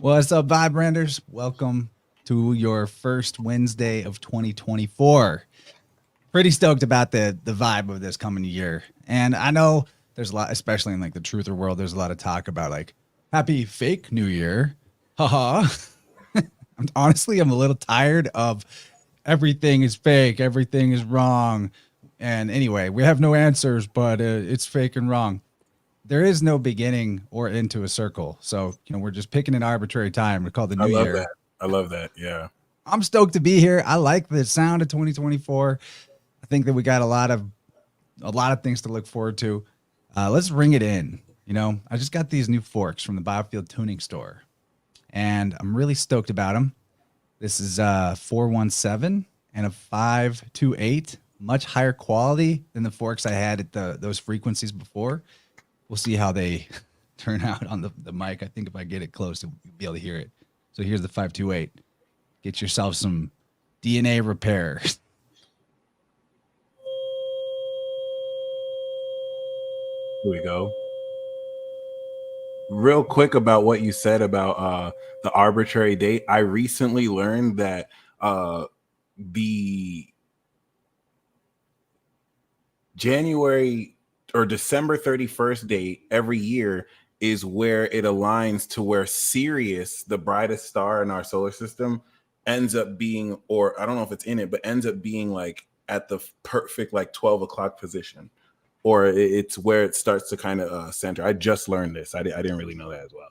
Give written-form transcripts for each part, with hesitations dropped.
What's up, Vibe Ranters? Welcome to your first Wednesday of 2024. Pretty stoked about the vibe of this coming year. And I know there's a lot, especially in like the truther world, there's a lot of talk about like happy fake new year. Haha. Honestly, I'm a little tired of everything is fake, everything is wrong. And anyway, we have no answers, but it's fake and wrong. There is no beginning or end to a circle. So, we're just picking an arbitrary time. We call the I new love year. that. I love that. Yeah. I'm stoked to be here. I like the sound of 2024. I think that we got a lot of things to look forward to. Let's ring it in. I just got these new forks from the Biofield tuning store, and I'm really stoked about them. This is 417 and a 528, much higher quality than the forks I had at those frequencies before. We'll see how they turn out on the mic. I think if I get it close, you'll be able to hear it. So here's the 528. Get yourself some DNA repair. Here we go. Real quick about what you said about the arbitrary date. I recently learned that the January or December 31st date every year is where it aligns to where Sirius, the brightest star in our solar system, ends up being, or I don't know if it's in it, but ends up being like at the perfect like 12 o'clock position, or it's where it starts to kind of center. I just learned this. I didn't really know that as well.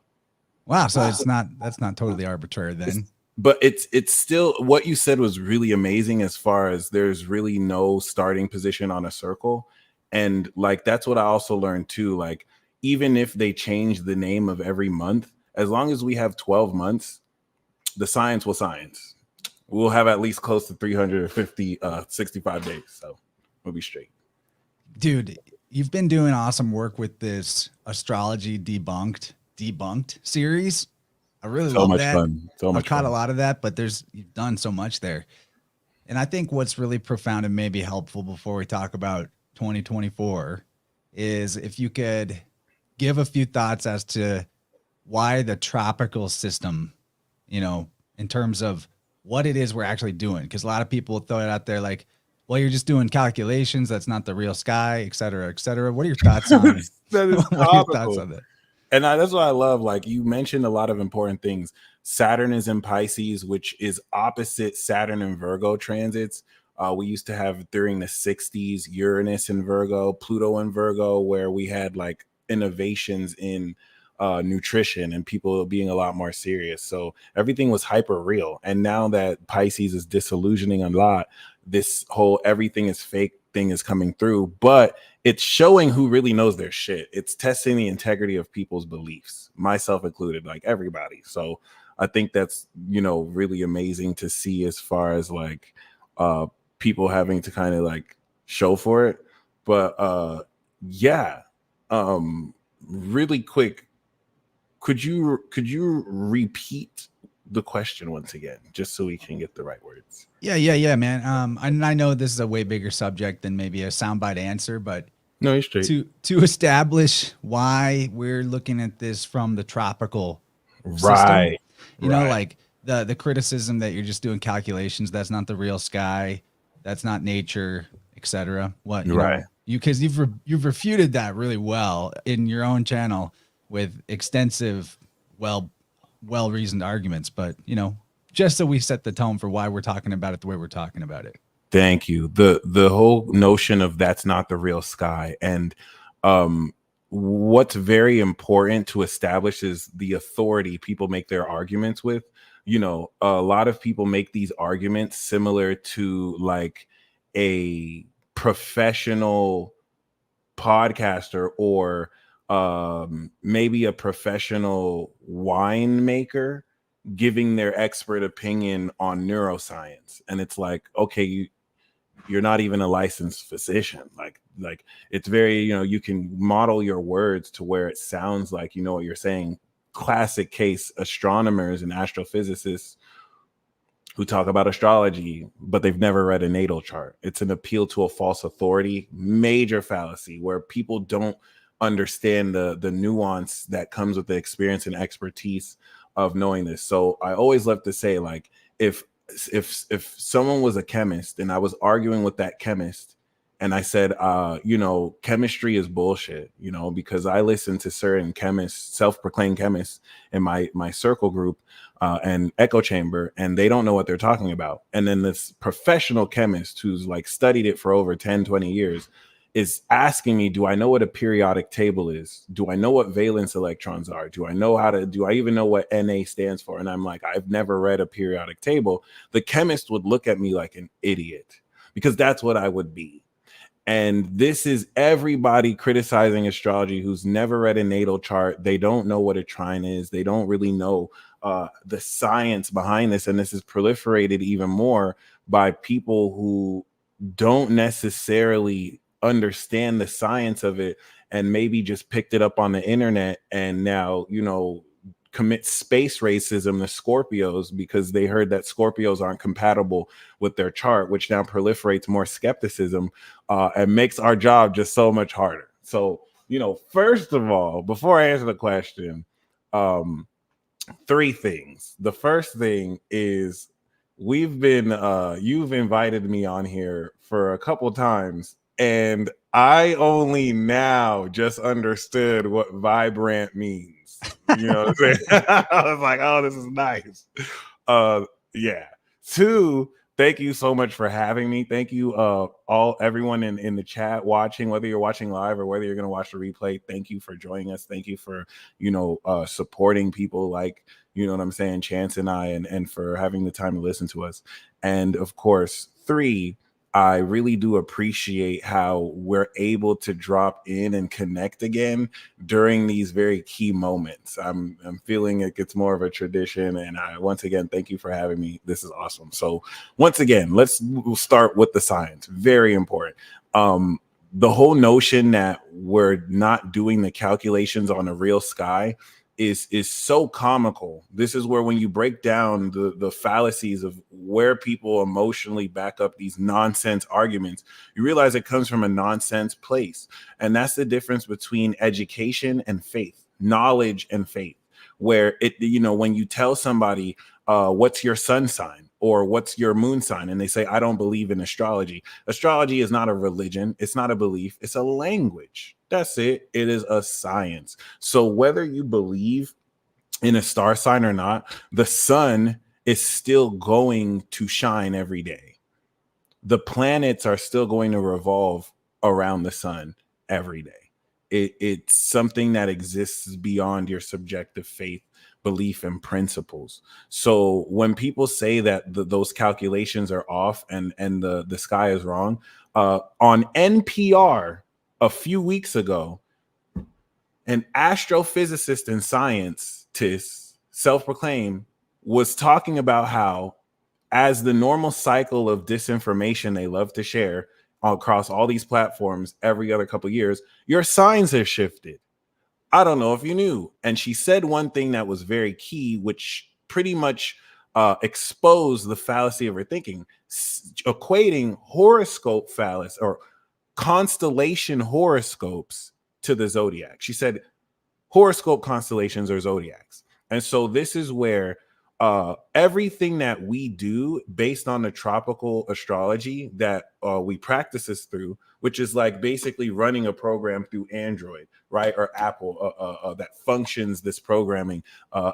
Wow, so that's not totally arbitrary then. But it's still, what you said was really amazing, as far as there's really no starting position on a circle. And like that's what I also learned too. Like, even if they change the name of every month, as long as we have 12 months, the science will science. We'll have at least close to 350 65 days. So we'll be straight. Dude, you've been doing awesome work with this Astrology Debunked series. I really So love much that. fun. So I've much caught a fun. lot of that, but you've done so much there. And I think what's really profound and maybe helpful before we talk about 2024 is if you could give a few thoughts as to why the tropical system, in terms of what it is we're actually doing. Because a lot of people throw it out there like, well, you're just doing calculations. That's not the real sky, et cetera, et cetera. What are your thoughts on That is what are your thoughts topical. on that? And that's what I love. Like, you mentioned a lot of important things. Saturn is in Pisces, which is opposite Saturn and Virgo transits. We used to have during the 60s Uranus in Virgo, Pluto in Virgo, where we had like innovations in nutrition and people being a lot more serious. So everything was hyper real. And now that Pisces is disillusioning a lot, this whole everything is fake thing is coming through. But it's showing who really knows their shit. It's testing the integrity of people's beliefs, myself included, like everybody. So I think that's, really amazing to see, as far as like people having to kind of like show for it. But yeah, really quick, could you repeat the question once again, just so we can get the right words? Yeah, man. I know this is a way bigger subject than maybe a soundbite answer, but No, you're straight. to establish why we're looking at this from the tropical system, Right. Right. like the criticism that you're just doing calculations, that's not the real sky, that's not nature, etc. What Right. because you've refuted that really well in your own channel with extensive, well reasoned arguments. But just so we set the tone for why we're talking about it the way we're talking about it. Thank you. The whole notion of that's not the real sky, and what's very important to establish is the authority people make their arguments with. A lot of people make these arguments similar to like a professional podcaster, or maybe a professional winemaker giving their expert opinion on neuroscience. And it's like, okay, you're not even a licensed physician. Like it's very, you can model your words to where it sounds like you know what you're saying. Classic case, astronomers and astrophysicists who talk about astrology, but they've never read a natal chart. It's an appeal to a false authority, major fallacy, where people don't understand the nuance that comes with the experience and expertise of knowing this. So I always love to say, like, if someone was a chemist and I was arguing with that chemist and I said, chemistry is bullshit, because I listen to certain chemists, self-proclaimed chemists in my circle group and echo chamber, and they don't know what they're talking about. And then this professional chemist who's like studied it for over 10, 20 years is asking me, do I know what a periodic table is? Do I know what valence electrons are? Do I even know what Na stands for? And I'm like, I've never read a periodic table. The chemist would look at me like an idiot, because that's what I would be. And this is everybody criticizing astrology who's never read a natal chart. They don't know what a trine is. They don't really know the science behind this. And this is proliferated even more by people who don't necessarily understand the science of it and maybe just picked it up on the internet and now, commit space racism to Scorpios because they heard that Scorpios aren't compatible with their chart, which now proliferates more skepticism and makes our job just so much harder. So, first of all, before I answer the question, three things. The first thing is you've invited me on here for a couple times, and I only now just understood what Vibe Rant means. You know what I'm saying? I was like, oh, this is nice. Yeah. Two, thank you so much for having me. Thank you, everyone in the chat watching, whether you're watching live or whether you're going to watch the replay. Thank you for joining us. Thank you for, supporting people like, you know what I'm saying, Chance and I, and for having the time to listen to us. And of course, three, I really do appreciate how we're able to drop in and connect again during these very key moments. I'm feeling it gets more of a tradition, and once again, thank you for having me. This is awesome. So once again, we'll start with the science. Very important. The whole notion that we're not doing the calculations on a real sky is so comical. This is where, when you break down the fallacies of where people emotionally back up these nonsense arguments, you realize it comes from a nonsense place. And that's the difference between education and faith, knowledge and faith, where when you tell somebody, what's your sun sign or what's your moon sign, and they say, I don't believe in astrology. Astrology is not a religion. It's not a belief. It's a language. That's it. It is a science. So whether you believe in a star sign or not, the sun is still going to shine every day. The planets are still going to revolve around the sun every day. It's something that exists beyond your subjective faith, belief, and principles. So when people say that those calculations are off and the sky is wrong, on NPR a few weeks ago, an astrophysicist and scientist, self-proclaimed, was talking about how, as the normal cycle of disinformation they love to share across all these platforms every other couple of years, your signs have shifted. I don't know if you knew. And she said one thing that was very key, which pretty much exposed the fallacy of her thinking, equating horoscope fallacy or constellation horoscopes to the zodiac. She said horoscope constellations are zodiacs. And so this is where everything that we do based on the tropical astrology that we practice this through, which is like basically running a program through Android, right, or Apple that functions this programming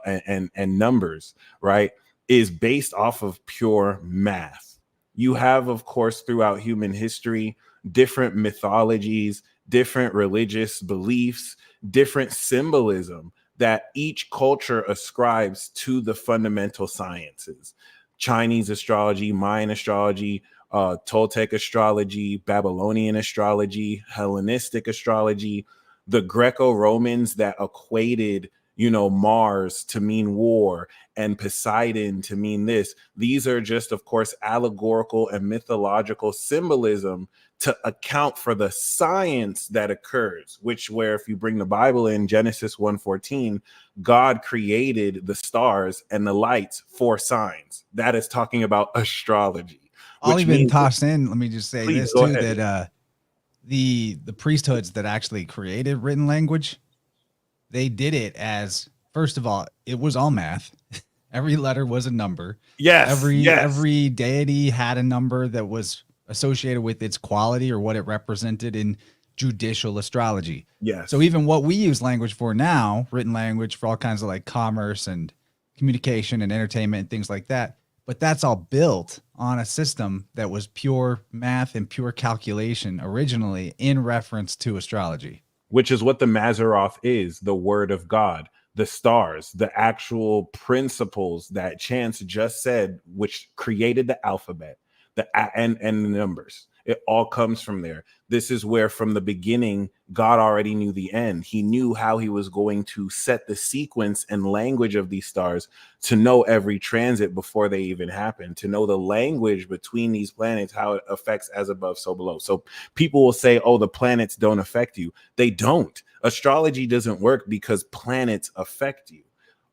and numbers, right, is based off of pure math. You have, of course, throughout human history, different mythologies, different religious beliefs, different symbolism that each culture ascribes to the fundamental sciences. Chinese astrology, Mayan astrology, Toltec astrology, Babylonian astrology, Hellenistic astrology, the Greco-Romans that equated, Mars to mean war and Poseidon to mean this. These are just, of course, allegorical and mythological symbolism to account for the science that occurs, where if you bring the Bible in, Genesis 1:14, God created the stars and the lights for signs. That is talking about astrology. I'll even toss in, let me just say this too, ahead. that the priesthoods that actually created written language, they did it as, first of all, it was all math. Every letter was a number. Yes, Every deity had a number that was associated with its quality or what it represented in judicial astrology. yes. So even what we use language for now, written language for all kinds of like commerce and communication and entertainment and things like that, but that's all built on a system that was pure math and pure calculation originally in reference to astrology. Which is what the Mazzaroth is, the word of God, the stars, the actual principles that Chance just said, which created the alphabet, and the numbers. It all comes from there. This is where from the beginning, God already knew the end. He knew how he was going to set the sequence and language of these stars to know every transit before they even happen, to know the language between these planets, how it affects as above, so below. So people will say, oh, the planets don't affect you. They don't. Astrology doesn't work because planets affect you.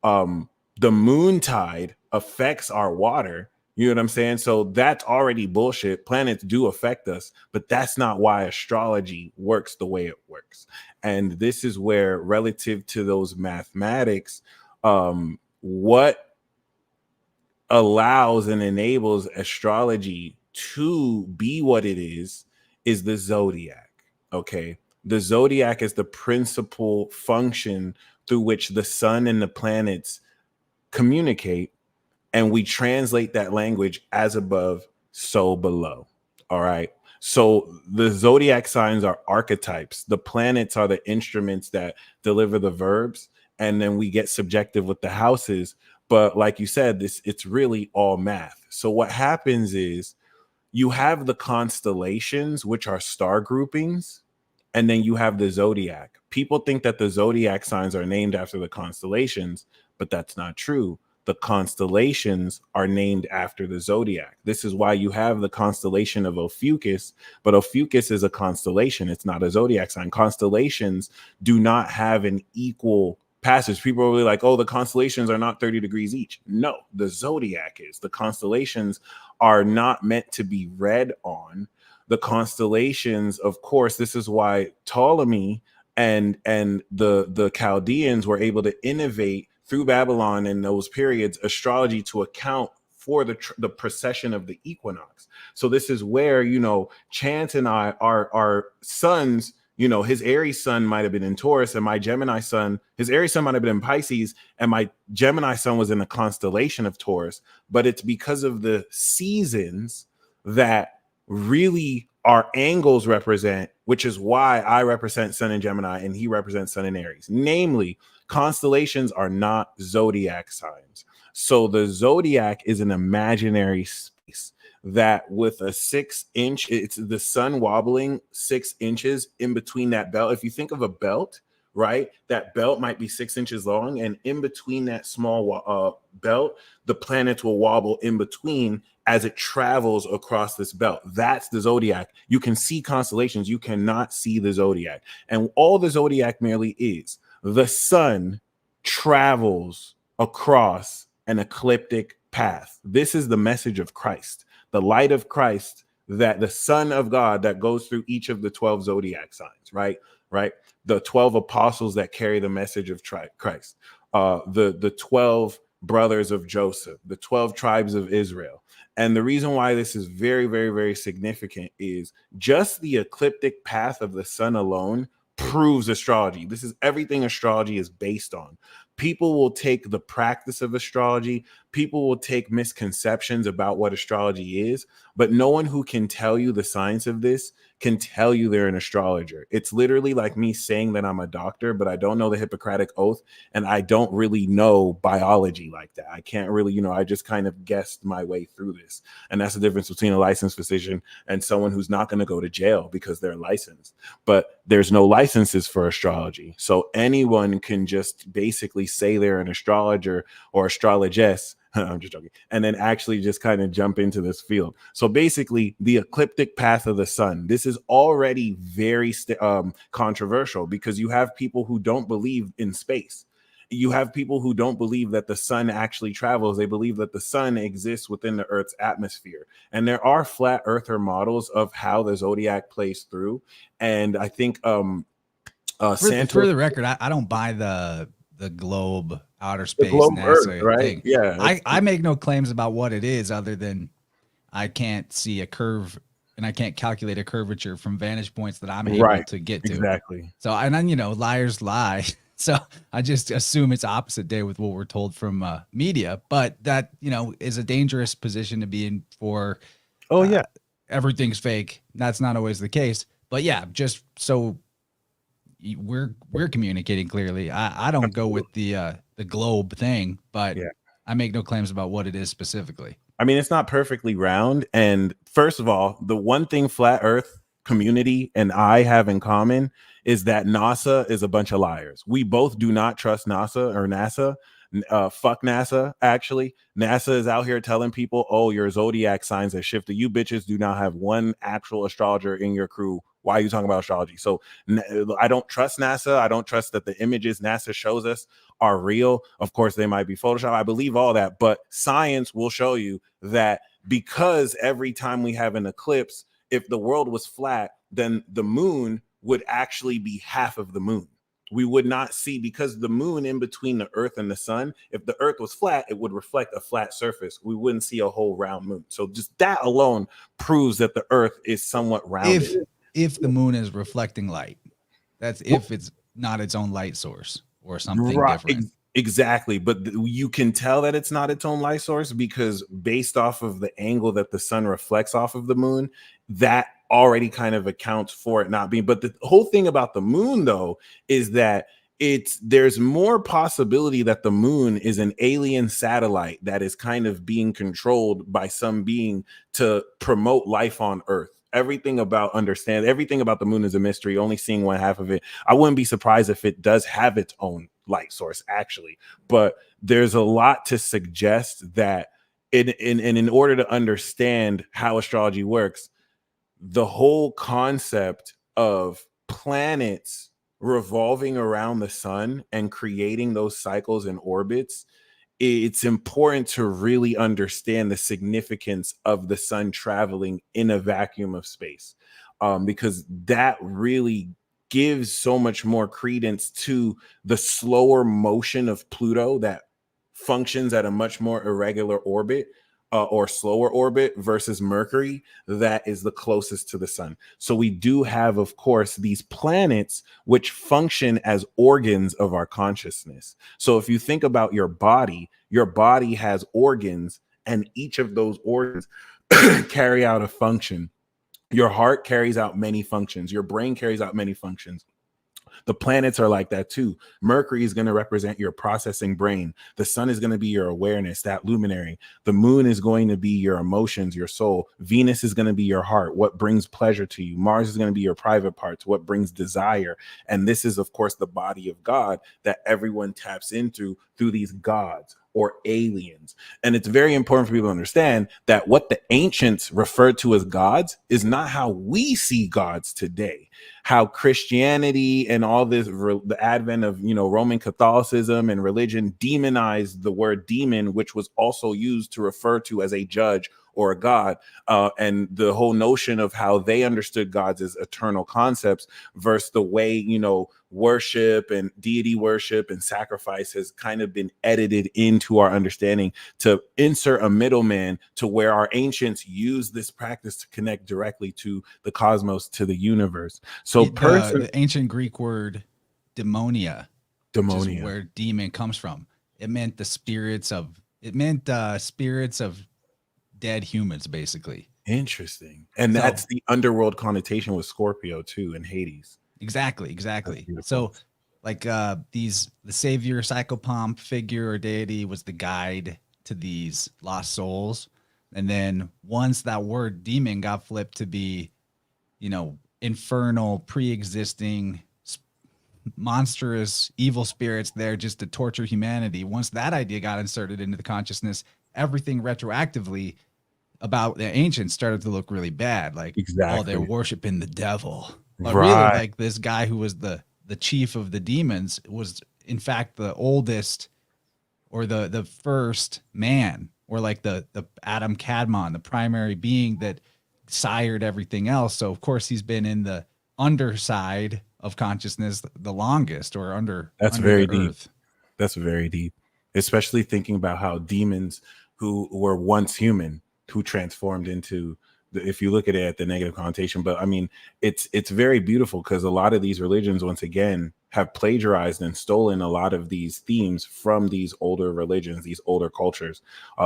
The moon tide affects our water. You know what I'm saying? So that's already bullshit. Planets do affect us, but that's not why astrology works the way it works. And this is where, relative to those mathematics, what allows and enables astrology to be what it is the zodiac. Okay. The zodiac is the principal function through which the sun and the planets communicate, and we translate that language as above, so below. All right. So the zodiac signs are archetypes. The planets are the instruments that deliver the verbs, and then we get subjective with the houses. But like you said, it's really all math. So what happens is you have the constellations, which are star groupings, and then you have the zodiac. People think that the zodiac signs are named after the constellations, but that's not true. The constellations are named after the zodiac. This is why you have the constellation of Ophiuchus, but Ophiuchus is a constellation. It's not a zodiac sign. Constellations do not have an equal passage. People are really like, oh, the constellations are not 30 degrees each. No, the zodiac is. The constellations are not meant to be read on. The constellations, of course, this is why Ptolemy and the Chaldeans were able to innovate through Babylon in those periods astrology to account for the precession of the equinox. So this is where, you know, Chance and I, our sons, you know, his Aries sun might have been in Taurus, and my Gemini sun, his Aries sun might have been in Pisces, and my Gemini sun was in the constellation of Taurus. But it's because of the seasons that really our angles represent, which is why I represent Sun in Gemini and he represents Sun in Aries. Namely, constellations are not zodiac signs. So the zodiac is an imaginary space that with a 6-inch, it's the sun wobbling 6 inches in between that belt. If you think of a belt, right, that belt might be 6 inches long, and in between that small belt, the planets will wobble in between as it travels across this belt. That's the zodiac. You can see constellations, you cannot see the zodiac. And all the zodiac merely is, the sun travels across an ecliptic path. This is the message of Christ, the light of Christ, that the Son of God that goes through each of the 12 zodiac signs, right? The 12 apostles that carry the message of Christ, the 12 brothers of Joseph, the 12 tribes of Israel. And the reason why this is very, very, very significant is just the ecliptic path of the sun alone proves astrology. This is everything astrology is based on. People will take the practice of astrology. People will take misconceptions about what astrology is, but no one who can tell you the science of this can tell you they're an astrologer. It's literally like me saying that I'm a doctor, but I don't know the Hippocratic Oath, and I don't really know biology like that. I can't really, you know, I just kind of guessed my way through this. And that's the difference between a licensed physician and someone who's not going to go to jail because they're licensed. But there's no licenses for astrology. So anyone can just basically say they're an astrologer or astrologess. I'm just joking. And then actually just kind of jump into this field. So basically, the ecliptic path of the sun, this is already very controversial because you have people who don't believe in space. You have people who don't believe that the sun actually travels. They believe that the sun exists within the Earth's atmosphere. And there are flat earther models of how the zodiac plays through. And I think for the record, I don't buy the the globe, outer The space, globe Earth, NASA right? thing. Yeah, I make no claims about what it is other than I can't see a curve and I can't calculate a curvature from vantage points that I'm able right. to get to. Exactly. So, and then, you know, liars lie. So I just assume it's opposite day with what we're told from media, but that, you know, is a dangerous position to be in for Oh uh, yeah. everything's fake. That's not always the case. But yeah, just so we're communicating clearly. I don't go Absolutely. with the globe thing, but Yeah. I make no claims about what it is specifically. I mean, it's not perfectly round. And first of all, the one thing flat Earth community and I have in common is that NASA is a bunch of liars. We both do not trust NASA or NASA. Fuck NASA. Actually, NASA is out here telling people, "Oh, your zodiac signs have shifted." You bitches do not have one actual astrologer in your crew. Why are you talking about astrology? So I don't trust NASA. I don't trust that the images NASA shows us are real. Of course, they might be Photoshop. I believe all that, but science will show you that because every time we have an eclipse, if the world was flat, then the moon would actually be half of the moon. We would not see, because the moon in between the earth and the sun, if the earth was flat, it would reflect a flat surface. We wouldn't see a whole round moon. So just that alone proves that the earth is somewhat rounded. If the moon is reflecting light, that's if it's not its own light source or something Right, different. exactly. But you can tell that it's not its own light source because based off of the angle that the sun reflects off of the moon, that already kind of accounts for it not being. But the whole thing about the moon, though, is that there's more possibility that the moon is an alien satellite that is kind of being controlled by some being to promote life on Earth. Everything about the moon is a mystery, only seeing one half of it. I wouldn't be surprised if it does have its own light source, actually. But there's a lot to suggest that in order to understand how astrology works, the whole concept of planets revolving around the sun and creating those cycles and orbits, it's important to really understand the significance of the sun traveling in a vacuum of space, because that really gives so much more credence to the slower motion of Pluto that functions at a much more irregular orbit, or slower orbit, versus Mercury that is the closest to the sun. So we do have, of course, these planets which function as organs of our consciousness. So if you think about your body has organs, and each of those organs carry out a function. Your heart carries out many functions. Your brain carries out many functions. The planets are like that too. Mercury is going to represent your processing brain. The sun is going to be your awareness, that luminary. The moon is going to be your emotions, your soul. Venus is going to be your heart, what brings pleasure to you. Mars is going to be your private parts, what brings desire. And this is, of course, the body of God that everyone taps into through these gods or aliens. And it's very important for people to understand that what the ancients referred to as gods is not how we see gods today. How Christianity and all this, the advent of, Roman Catholicism and religion, demonized the word demon, which was also used to refer to as a judge or a god, and the whole notion of how they understood gods as eternal concepts versus the way, worship and deity worship and sacrifice has kind of been edited into our understanding to insert a middleman to where our ancients used this practice to connect directly to the cosmos, to the universe. So The ancient Greek word demonia, which is demonia. where demon comes from, it meant spirits of dead humans, basically. Interesting. And So that's the underworld connotation with Scorpio too, and Hades. That's exactly. beautiful. So like the savior psychopomp figure or deity was the guide to these lost souls. And then once that word demon got flipped to be, infernal, pre-existing, monstrous, evil spirits there just to torture humanity. Once that idea got inserted into the consciousness, everything retroactively about the ancients started to look really bad. Like, oh, they're Exactly. worshiping the devil. But really, Right. like this guy who was the chief of the demons was in fact the oldest or the first man, or like the Adam Kadmon, the primary being that sired everything else. So of course he's been in the underside of consciousness the longest, or That's under very the deep. earth. That's very deep, especially thinking about how demons who were once human, who transformed into if you look at it at the negative connotation. But I mean, it's very beautiful because a lot of these religions, once again, have plagiarized and stolen a lot of these themes from these older religions, these older cultures,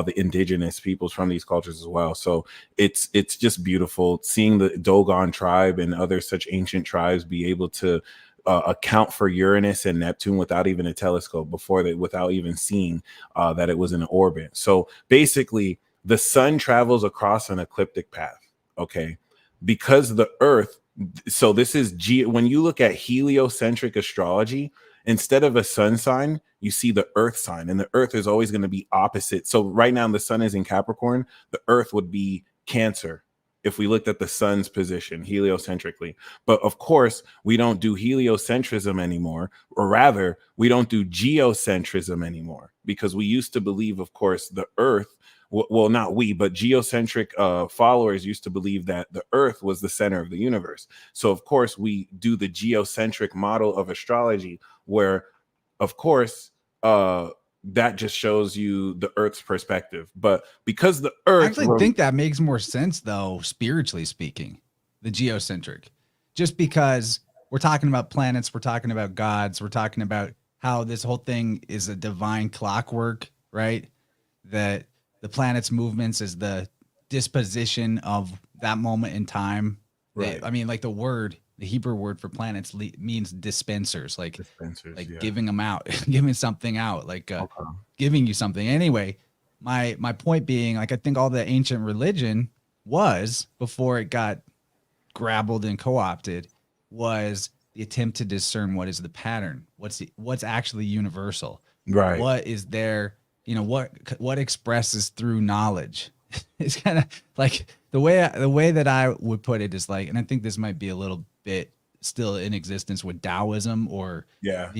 the indigenous peoples from these cultures as well. So it's just beautiful seeing the Dogon tribe and other such ancient tribes be able to account for Uranus and Neptune without even a telescope without even seeing that it was in orbit. So basically, the sun travels across an ecliptic path. Okay, because the Earth. So this is when you look at heliocentric astrology, instead of a sun sign, you see the Earth sign, and the Earth is always going to be opposite. So right now, the sun is in Capricorn. The Earth would be Cancer if we looked at the sun's position heliocentrically. But of course, we don't do heliocentrism anymore, or rather, we don't do geocentrism anymore, because we used to believe, of course, the Earth. Well, not we, but geocentric followers used to believe that the Earth was the center of the universe. So, of course, we do the geocentric model of astrology, where, of course, that just shows you the Earth's perspective. But because the I Earth, actually think that makes more sense, though, spiritually speaking, the geocentric, just because we're talking about planets, we're talking about gods, we're talking about how this whole thing is a divine clockwork, right? That the planet's movements is the disposition of that moment in time. right, I mean, like the Hebrew word for planets means dispensers, dispensers, like yeah, giving them out, giving something out, like okay, giving you something. Anyway, my point being, like, I think all the ancient religion was, before it got grabbled and co-opted, was the attempt to discern what is the pattern, what's actually universal, right, what is there, what expresses through knowledge. It's kind of like the way that I would put it is like, and I think this might be a little bit still in existence with Taoism, or yeah,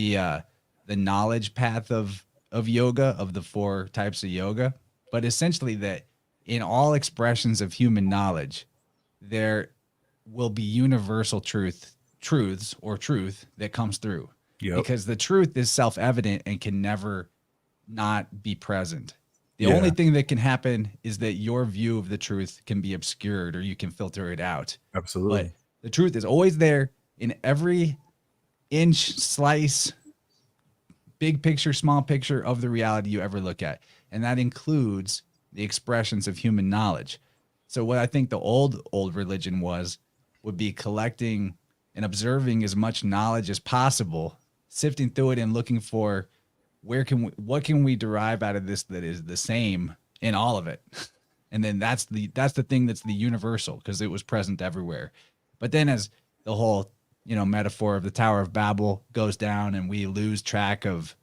the knowledge path of yoga, of the four types of yoga, but essentially that in all expressions of human knowledge, there will be universal truths or truth that comes through, yep, because the truth is self-evident and can never not be present. The only yeah, thing that can happen is that your view of the truth can be obscured, or you can filter it out. But absolutely, the truth is always there in every inch, slice, big picture, small picture of the reality you ever look at. And that includes the expressions of human knowledge. So what I think the old religion would be collecting and observing as much knowledge as possible, sifting through it and looking for what can we derive out of this that is the same in all of it. And then that's the thing that's the universal, because it was present everywhere. But then as the whole, metaphor of the Tower of Babel goes down and we lose track of,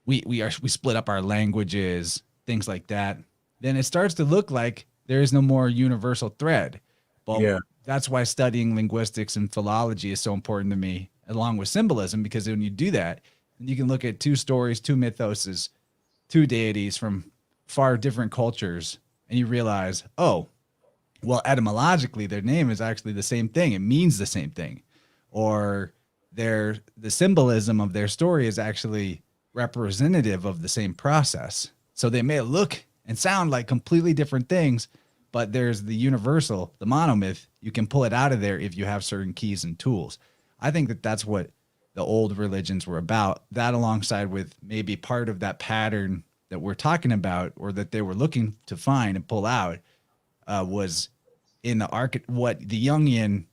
we split up our languages, things like that, then it starts to look like there is no more universal thread. But yeah, that's why studying linguistics and philology is so important to me, along with symbolism, because when you do that, you can look at two stories, two mythoses, two deities from far different cultures, and you realize, oh, well, etymologically, their name is actually the same thing. It means the same thing. Or the symbolism of their story is actually representative of the same process. So they may look and sound like completely different things, but there's the universal, the monomyth. You can pull it out of there if you have certain keys and tools. I think that that's what the old religions were about. That, alongside with maybe part of that pattern that we're talking about, or that they were looking to find and pull out, was in what the Jungian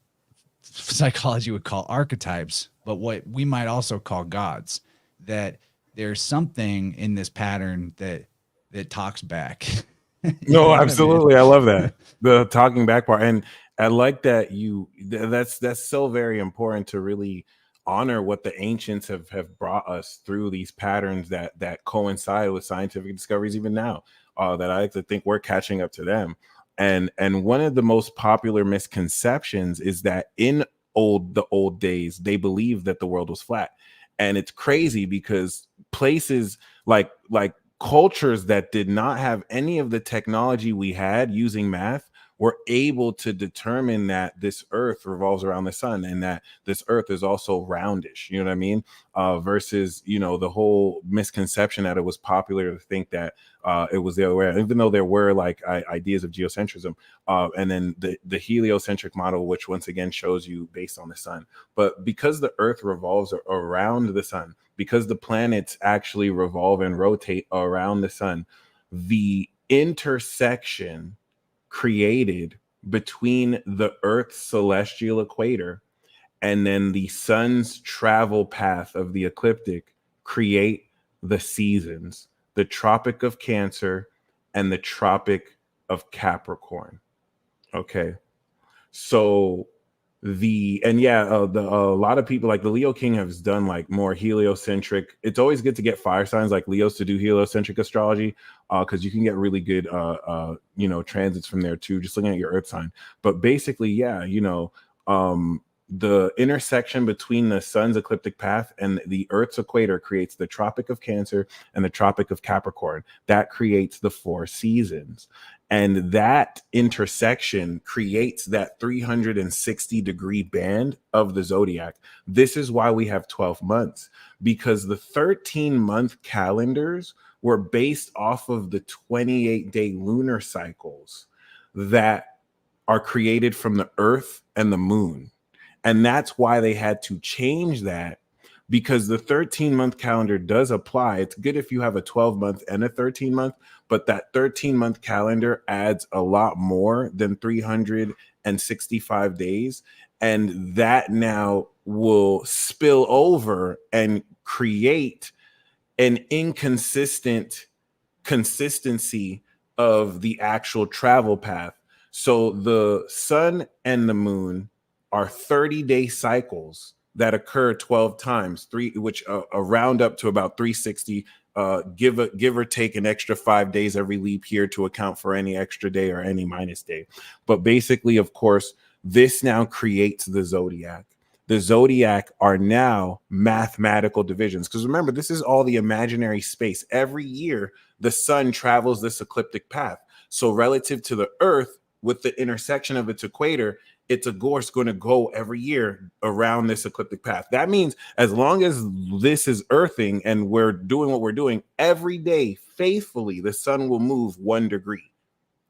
psychology would call archetypes, but what we might also call gods. That there's something in this pattern that talks back. You no, know what I mean? absolutely, I love that, the talking back part. And I like that that's so very important to really honor what the ancients have brought us through these patterns that coincide with scientific discoveries even now, that I like to think we're catching up to them. And one of the most popular misconceptions is that in the old days they believed that the world was flat. And it's crazy because places like cultures that did not have any of the technology we had using math we're able to determine that this earth revolves around the sun and that this earth is also roundish, you know what I mean? Versus, you know, the whole misconception that it was popular to think that it was the other way, even though there were like ideas of geocentrism, and then the heliocentric model, which once again shows you based on the sun. But because the earth revolves around the sun, because the planets actually revolve and rotate around the sun, the intersection created between the Earth's celestial equator and then the sun's travel path of the ecliptic create the seasons, the Tropic of Cancer and the Tropic of Capricorn. Okay. So a lot of people like the Leo King has done like more heliocentric. It's always good to get fire signs like Leos to do heliocentric astrology, because you can get really good transits from there too, just looking at your earth sign. But basically, the intersection between the sun's ecliptic path and the earth's equator creates the Tropic of Cancer and the Tropic of Capricorn. That creates the 4 seasons. And that intersection creates that 360-degree band of the zodiac. This is why we have 12 months, because the 13-month calendars were based off of the 28-day lunar cycles that are created from the earth and the moon. And that's why they had to change that, because the 13-month calendar does apply. It's good if you have a 12-month and a 13-month, but that 13-month calendar adds a lot more than 365 days. And that now will spill over and create an inconsistent consistency of the actual travel path. So the sun and the moon are 30-day cycles that occur 12 times, which round up to about 360, give or take an extra 5 days every leap year to account for any extra day or any minus day. But basically, of course, this now creates the zodiac. The zodiac are now mathematical divisions, because remember, this is all the imaginary space. Every year, the sun travels this ecliptic path. So relative to the earth, with the intersection of its equator, it's of course going to go every year around this ecliptic path. That means as long as this is earthing and we're doing what we're doing every day faithfully, the sun will move 1 degree.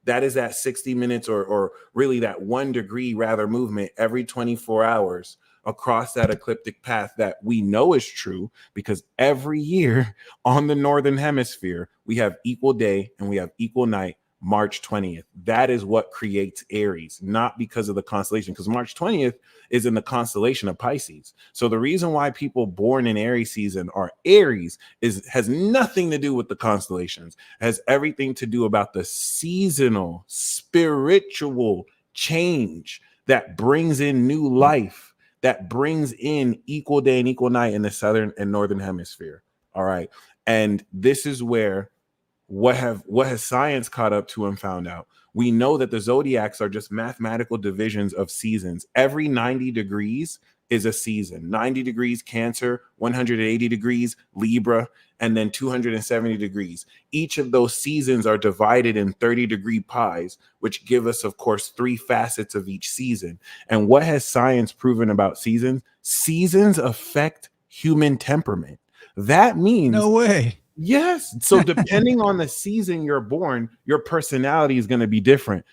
That is that 60 minutes or really that 1 degree rather movement every 24 hours across that ecliptic path that we know is true, because every year on the northern hemisphere, we have equal day and we have equal night. March 20th. That is what creates Aries, not because of the constellation, because March 20th is in the constellation of Pisces. So the reason why people born in Aries season are Aries has nothing to do with the constellations. It has everything to do about the seasonal spiritual change that brings in new life, that brings in equal day and equal night in the southern and northern hemisphere. All right. And this is where what has science caught up to and found out? We know that the zodiacs are just mathematical divisions of seasons. Every 90 degrees is a season. 90 degrees Cancer, 180 degrees Libra, and then 270 degrees. Each of those seasons are divided in 30-degree pies, which give us, of course, 3 facets of each season. And what has science proven about seasons? Seasons affect human temperament. That means No way. yes. So depending on the season you're born, your personality is going to be different.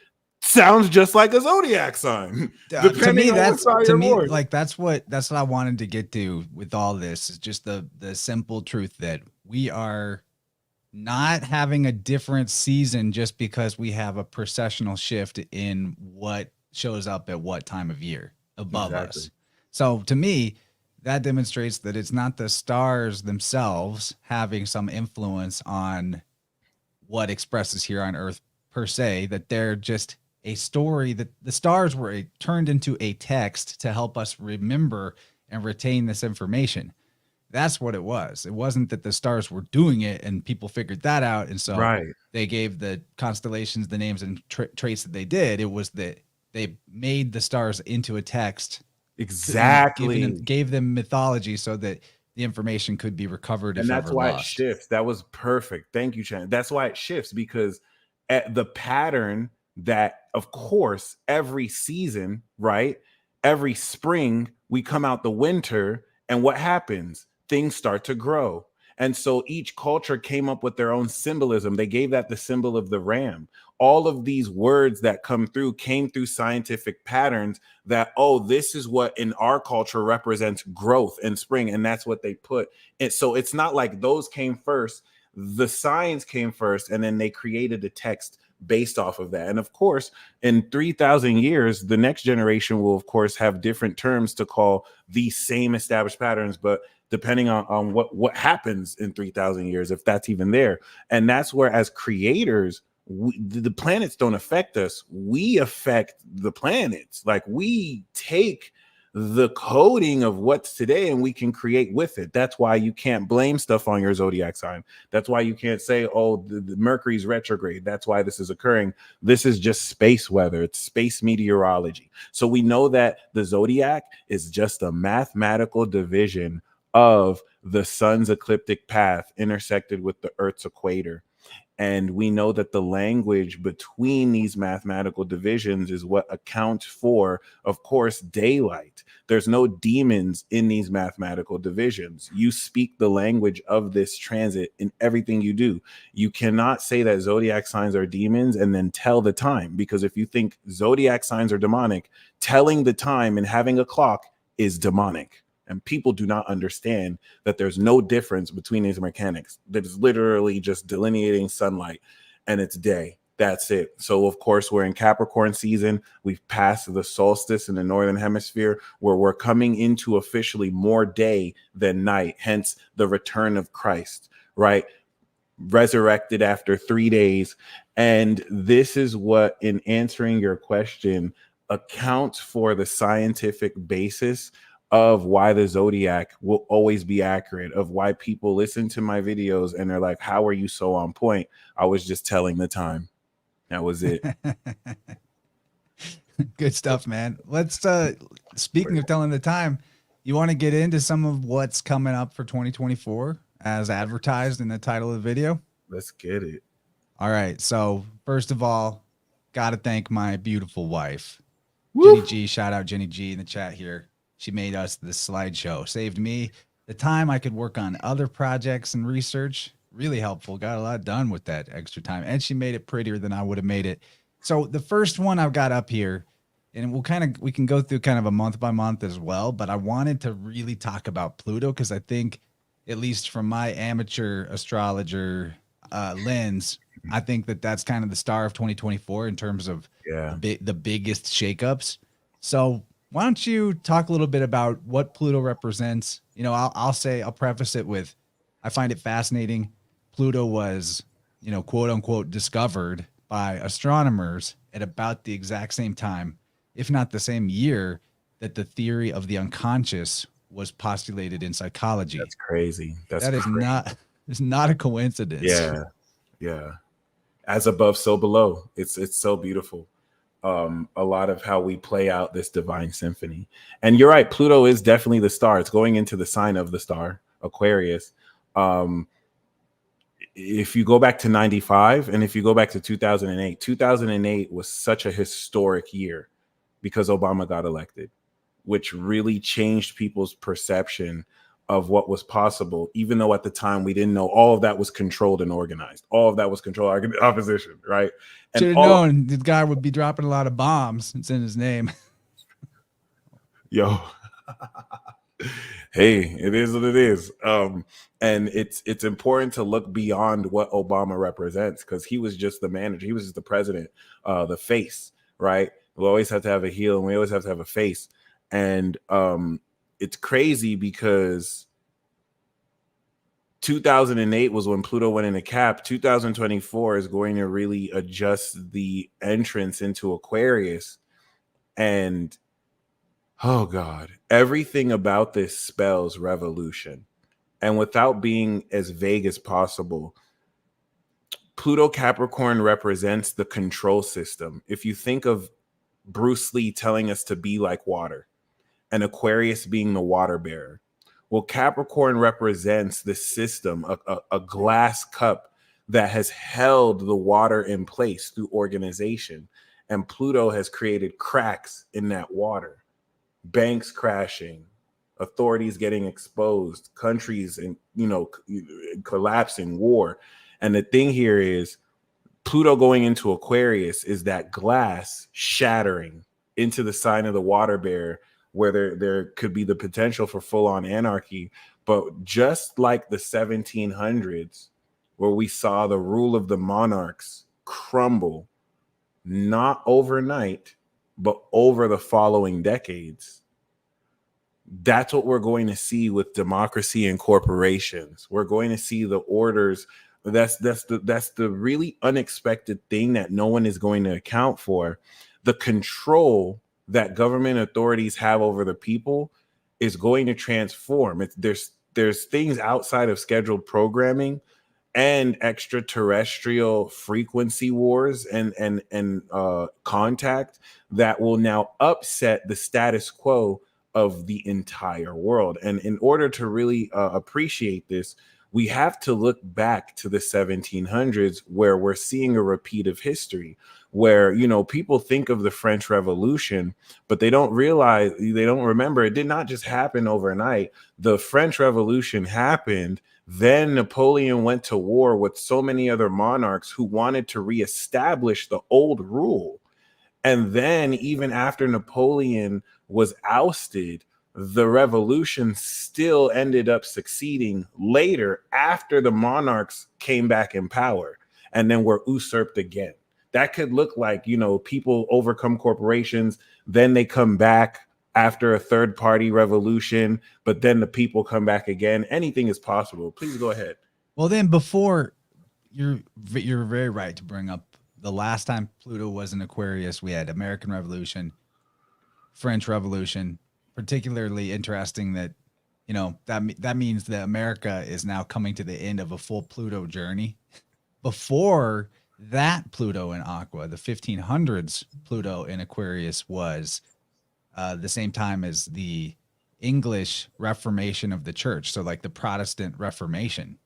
Sounds just like a zodiac sign. To me, that's that's what I wanted to get to with all this, is just the simple truth that we are not having a different season just because we have a precessional shift in what shows up at what time of year above us. So to me, that demonstrates that it's not the stars themselves having some influence on what expresses here on Earth per se, that they're just a story, that the stars were turned into a text to help us remember and retain this information. That's what it was. It wasn't that the stars were doing it and people figured that out. And so they gave the constellations the names and traits that they did. It was that they made the stars into a text. Exactly. Gave them mythology so that the information could be recovered. And that's why it shifts. That was perfect. Thank you, Chan. That's why it shifts, because the pattern that, of course, every season, right? Every spring, we come out the winter, and what happens? Things start to grow. And so each culture came up with their own symbolism. They gave that the symbol of the ram. All of these words that come through came through scientific patterns that, oh, this is what in our culture represents growth and spring. And that's what they put. And so it's not like those came first. The science came first, and then they created a text based off of that. And of course, in 3,000 years, the next generation will, of course, have different terms to call these same established patterns, but depending on what happens in 3,000 years, if that's even there. And that's where, as creators, the planets don't affect us. We affect the planets. Like, we take the coding of what's today and we can create with it. That's why you can't blame stuff on your zodiac sign. That's why you can't say, oh, the Mercury's retrograde. That's why this is occurring. This is just space weather. It's space meteorology. So we know that the zodiac is just a mathematical division of the sun's ecliptic path intersected with the Earth's equator. And we know that the language between these mathematical divisions is what accounts for, of course, daylight. There's no demons in these mathematical divisions. You speak the language of this transit in everything you do. You cannot say that zodiac signs are demons and then tell the time, because if you think zodiac signs are demonic, telling the time and having a clock is demonic. And people do not understand that there's no difference between these mechanics. That is literally just delineating sunlight and it's day. That's it. So, of course, we're in Capricorn season. We've passed the solstice in the northern hemisphere, where we're coming into officially more day than night, hence the return of Christ, right? Resurrected after 3 days. And this is what, in answering your question, accounts for the scientific basis of why the zodiac will always be accurate, of why people listen to my videos and they're like, how are you so on point? I was just telling the time. That was it. Good stuff, man. Let's speaking of telling the time, you want to get into some of what's coming up for 2024 as advertised in the title of the video? Let's get it. All right. So first of all, got to thank my beautiful wife, Woo! Jenny G. Shout out Jenny G in the chat here. She made us this slideshow, saved me the time I could work on other projects and research. Really helpful. Got a lot done with that extra time. And she made it prettier than I would have made it. So the first one I've got up here, and we can go through kind of a month by month as well, but I wanted to really talk about Pluto because I think, at least from my amateur astrologer lens, I think that that's kind of the star of 2024 in terms of the biggest shakeups. So why don't you talk a little bit about what Pluto represents? You know, I'll preface it with, I find it fascinating. Pluto was, you know, quote unquote, discovered by astronomers at about the exact same time, if not the same year, that the theory of the unconscious was postulated in psychology. That's crazy. It's not a coincidence. Yeah. Yeah. As above, so below. It's so beautiful. A lot of how we play out this divine symphony. And you're right, Pluto is definitely the star. It's going into the sign of the star, Aquarius. If you go back to 95 and if you go back to 2008 was such a historic year because Obama got elected, which really changed people's perception of what was possible, even though at the time we didn't know all of that was controlled and organized. All of that was controlled opposition, right? And should have known the guy would be dropping a lot of bombs. It's in his name. Yo. Hey, it is what it is. And it's important to look beyond what Obama represents, because he was just the manager. He was just the president, the face, right? We always have to have a heel and we always have to have a face. And it's crazy because 2008 was when Pluto went into Cap. 2024 is going to really adjust the entrance into Aquarius. And oh God, everything about this spells revolution. And without being as vague as possible, Pluto Capricorn represents the control system. If you think of Bruce Lee telling us to be like water, and Aquarius being the water bearer. Well, Capricorn represents the system, a glass cup that has held the water in place through organization. and Pluto has created cracks in that water, banks crashing, authorities getting exposed, countries and collapsing, war. And the thing here is Pluto going into Aquarius is that glass shattering into the sign of the water bear, where there could be the potential for full-on anarchy. But just like the 1700s, where we saw the rule of the monarchs crumble, not overnight, but over the following decades, that's what we're going to see with democracy and corporations. We're going to see the orders. That's the really unexpected thing that no one is going to account for. The control that government authorities have over the people is going to transform. There's things outside of scheduled programming and extraterrestrial frequency wars and contact that will now upset the status quo of the entire world. And in order to really appreciate this, we have to look back to the 1700s, where we're seeing a repeat of history, where, people think of the French Revolution, but they don't remember it did not just happen overnight. The French Revolution happened, then Napoleon went to war with so many other monarchs who wanted to reestablish the old rule. And then even after Napoleon was ousted, the revolution still ended up succeeding later after the monarchs came back in power and then were usurped again. That could look like, people overcome corporations, then they come back after a third party revolution, but then the people come back again. Anything is possible. Please go ahead. Well, then before you're very right to bring up the last time Pluto was in Aquarius, we had American Revolution, French Revolution. Particularly interesting that, that means that America is now coming to the end of a full Pluto journey. Before that, Pluto in Aqua, the 1500s Pluto in Aquarius was the same time as the English Reformation of the church. So like the Protestant Reformation,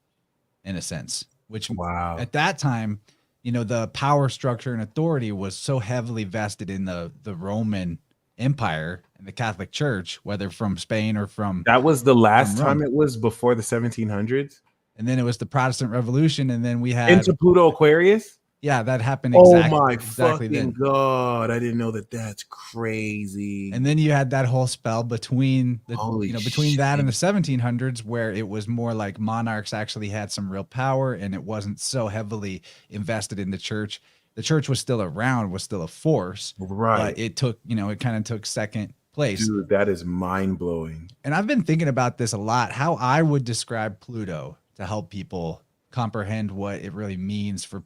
in a sense, which at that time, the power structure and authority was so heavily vested in the Roman Empire and the Catholic Church, whether from Spain or from... That was the last time it was before the 1700s? And then it was the Protestant Revolution, and then we had... Into Pluto Aquarius? Yeah, that happened exactly fucking then. God, I didn't know that. That's crazy. And then you had that whole spell between between that and the 1700s, where it was more like monarchs actually had some real power, and it wasn't so heavily invested in the church. The church was still around, was still a force, right? But it took, it kind of took second place. Dude, that is mind blowing. And I've been thinking about this a lot, how I would describe Pluto to help people comprehend what it really means for,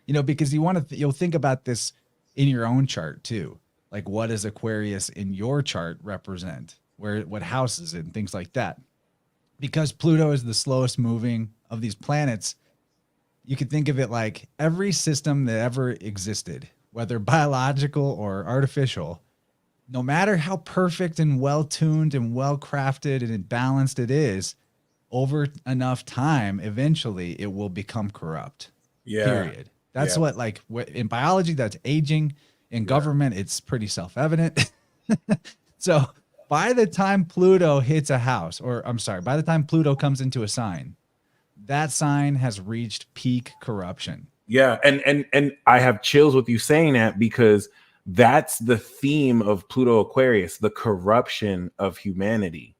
because you'll think about this in your own chart too. Like, what does Aquarius in your chart represent? What house is it, and things like that. Because Pluto is the slowest moving of these planets, you could think of it like every system that ever existed, whether biological or artificial, no matter how perfect and well-tuned and well-crafted and balanced it is, over enough time, eventually it will become corrupt. Yeah. Period. That's what in biology, that's aging. In government, it's pretty self-evident. So by the time Pluto hits a house, by the time Pluto comes into a sign, that sign has reached peak corruption. Yeah, and I have chills with you saying that, because that's the theme of Pluto Aquarius, the corruption of humanity,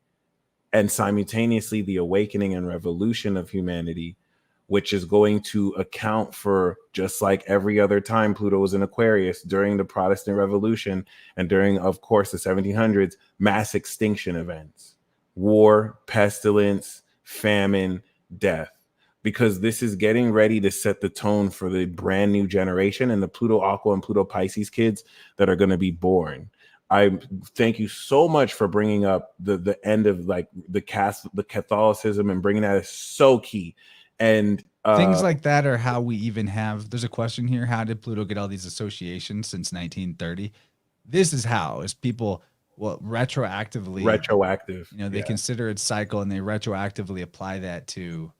and simultaneously the awakening and revolution of humanity, which is going to account for, just like every other time Pluto was in Aquarius, during the Protestant Revolution and during, of course, the 1700s, mass extinction events, war, pestilence, famine, death, because this is getting ready to set the tone for the brand new generation and the Pluto Aqua and Pluto Pisces kids that are going to be born. I thank you so much for bringing up the end of the Catholicism, and bringing that is so key. And things like that are how we even have, there's a question here, how did Pluto get all these associations since 1930? This is how, is people retroactively, retroactive, they consider its cycle, and they retroactively apply that to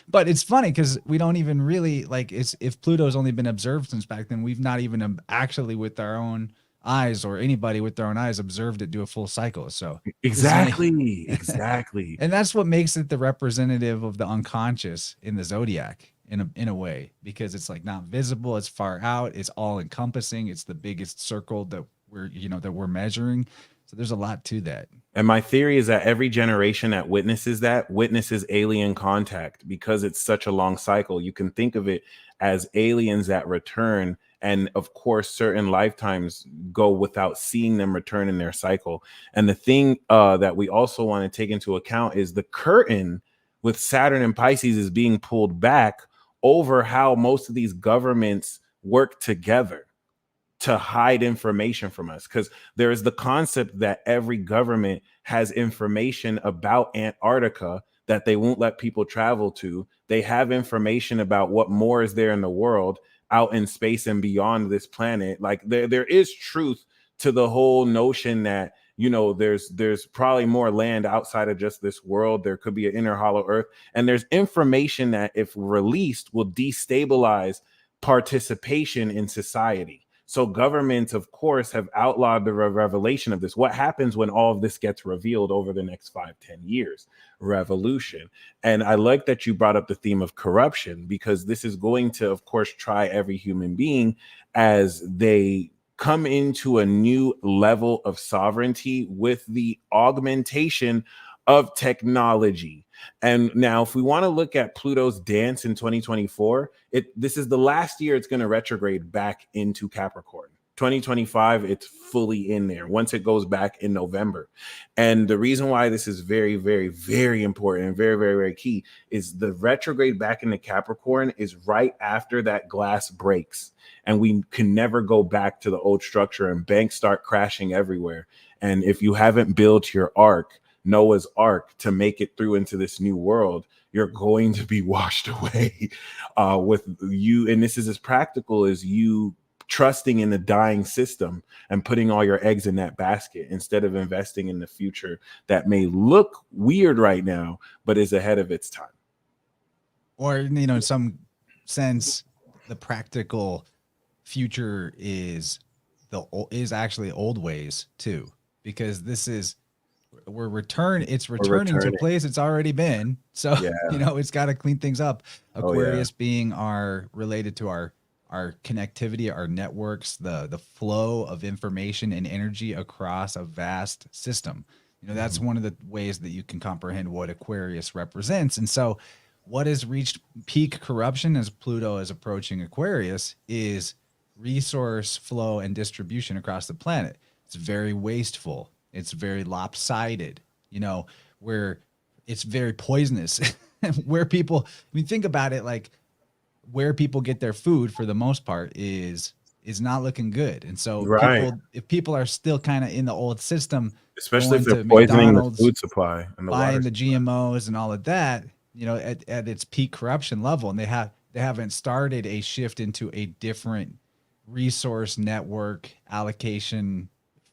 But it's funny because we don't even really like it's if Pluto's only been observed since back then, we've not even actually with our own eyes or anybody with their own eyes observed it do a full cycle. So this may Exactly, exactly. and that's what makes it the representative of the unconscious in the zodiac in a way because it's like not visible, it's far out, it's all encompassing, it's the biggest circle that we're measuring. So there's a lot to that. And my theory is that every generation that witnesses that witnesses alien contact because it's such a long cycle. You can think of it as aliens that return. And of course, certain lifetimes go without seeing them return in their cycle. And the thing that we also want to take into account is the curtain with Saturn and Pisces is being pulled back over how most of these governments work together to hide information from us, because there is the concept that every government has information about Antarctica that they won't let people travel to. They have information about what more is there in the world out in space and beyond this planet. Like there is truth to the whole notion that there's probably more land outside of just this world. There could be an inner hollow earth, and there's information that if released will destabilize participation in society. So governments, of course, have outlawed the revelation of this. What happens when all of this gets revealed over the next 5-10 years? Revolution. And I like that you brought up the theme of corruption, because this is going to, of course, try every human being as they come into a new level of sovereignty with the augmentation of technology. And now, if we want to look at Pluto's dance in 2024, this is the last year it's going to retrograde back into Capricorn. 2025, it's fully in there once it goes back in November. And the reason why this is very, very, very important and very, very, very key is the retrograde back into Capricorn is right after that glass breaks. And we can never go back to the old structure, and banks start crashing everywhere. And if you haven't built your ark, Noah's Ark, to make it through into this new world, you're going to be washed away with you. And this is as practical as you trusting in the dying system and putting all your eggs in that basket instead of investing in the future that may look weird right now, but is ahead of its time. Or, in some sense, the practical future is actually old ways too, because it's returning to a place it's already been. So, Yeah. It's got to clean things up. Aquarius Oh, yeah. being related to our connectivity, our networks, the flow of information and energy across a vast system. That's one of the ways that you can comprehend what Aquarius represents. And so what has reached peak corruption as Pluto is approaching Aquarius is resource flow and distribution across the planet. It's very wasteful. It's very lopsided, where it's very poisonous. Where people, think about it, like where people get their food for the most part is not looking good. And so Right. if people are still kind of in the old system, Especially if going they're to poisoning the McDonald's, food supply and the water buying the supply. GMOs and all of that, at its peak corruption level, and they haven't started a shift into a different resource network allocation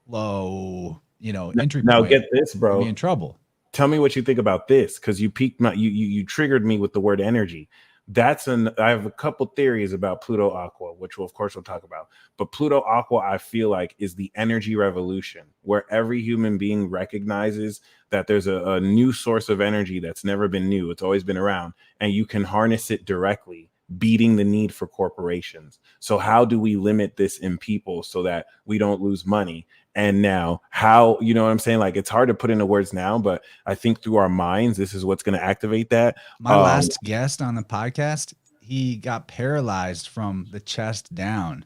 flow, entry Now point, get this, you'll be bro. in trouble. Tell me what you think about this, because you piqued my you triggered me with the word energy. I have a couple theories about Pluto Aqua, which we'll talk about. But Pluto Aqua, I feel like, is the energy revolution, where every human being recognizes that there's a new source of energy that's never been new. It's always been around, and you can harness it directly, beating the need for corporations. So how do we limit this in people so that we don't lose money? And now, how, you know what I'm saying? Like, it's hard to put into words now, but I think through our minds, this is what's going to activate that. My last guest on the podcast, he got paralyzed from the chest down,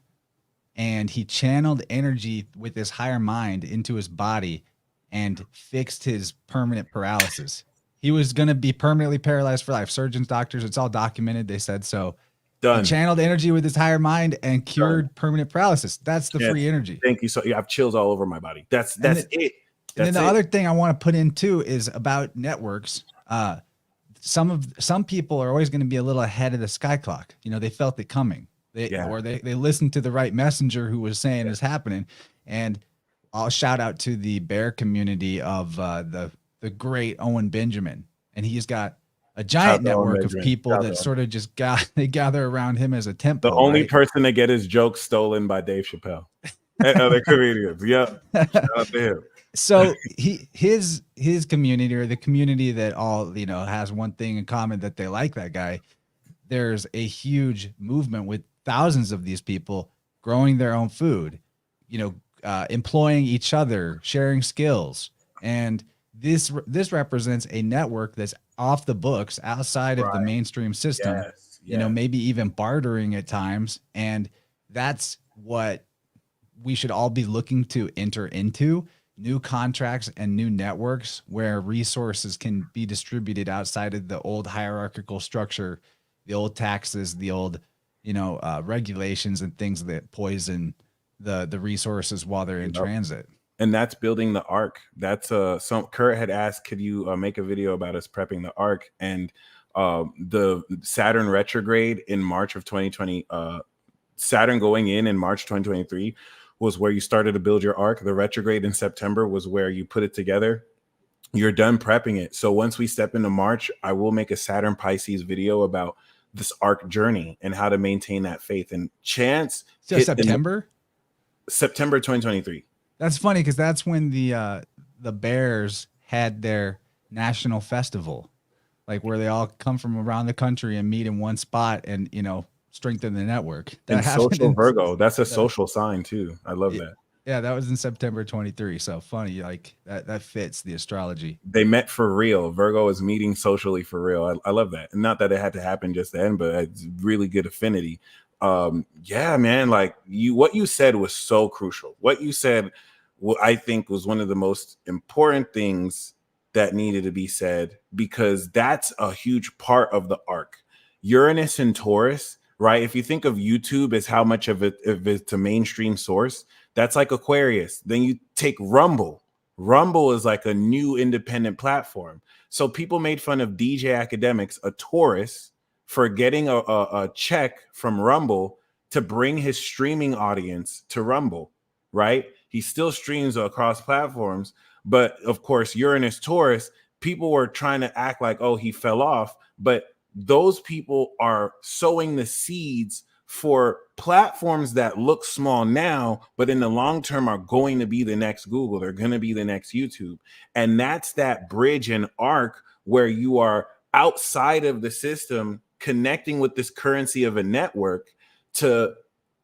and he channeled energy with his higher mind into his body and fixed his permanent paralysis. He was going to be permanently paralyzed for life. Surgeons, doctors, it's all documented. They said so. He Done. channeled energy with his higher mind and cured Done. permanent paralysis. That's the Yes. free energy. Thank you. So yeah, I have chills all over my body. That's it. And That's then the it. other thing I want to put in too is about networks. Some people are always going to be a little ahead of the sky clock. They felt it coming. They listened to the right messenger who was saying it's happening. And I'll shout out to the bear community of the great Owen Benjamin. And he's got a giant network of people that sort of just they gather around him as a tent pole. The only right? person to get his jokes stolen by Dave Chappelle and other comedians. Yep. Shout out to him. So his community, or the community that all, has one thing in common, that they like that guy. There's a huge movement with thousands of these people growing their own food, employing each other, sharing skills. And this represents a network that's off the books, outside of the mainstream system, maybe even bartering at times. And that's what we should all be looking to enter into: new contracts and new networks where resources can be distributed outside of the old hierarchical structure, the old taxes, the old, regulations and things that poison the resources while they're in transit. And that's building the arc. That's Kurt had asked, could you make a video about us prepping the arc? And the Saturn retrograde in March of 2020, Saturn going in March 2023 was where you started to build your arc. The retrograde in September was where you put it together. You're done prepping it. So once we step into March, I will make a Saturn Pisces video about this arc journey and how to maintain that faith. And Chance, so September 2023. That's funny, because that's when the Bears had their national festival, like where they all come from around the country and meet in one spot and, strengthen the network. That social Virgo. That's a social sign too. I love that. Yeah, that was in September 23. So funny, like that fits the astrology. They met for real. Virgo is meeting socially for real. I love that. And not that it had to happen just then, but it's really good affinity. Yeah, man, like what you said was so crucial. What you said, I think, was one of the most important things that needed to be said, because that's a huge part of the arc. Uranus and Taurus, right? If you think of YouTube as how much of it's a mainstream source, that's like Aquarius. Then you take Rumble. Rumble is like a new independent platform. So people made fun of DJ Academics, a Taurus, for getting a check from Rumble to bring his streaming audience to Rumble, right? He still streams across platforms, but of course, Uranus Taurus, people were trying to act like, oh, he fell off, but those people are sowing the seeds for platforms that look small now, but in the long term are going to be the next Google. They're going to be the next YouTube. And that's that bridge and arc where you are outside of the system, connecting with this currency of a network, to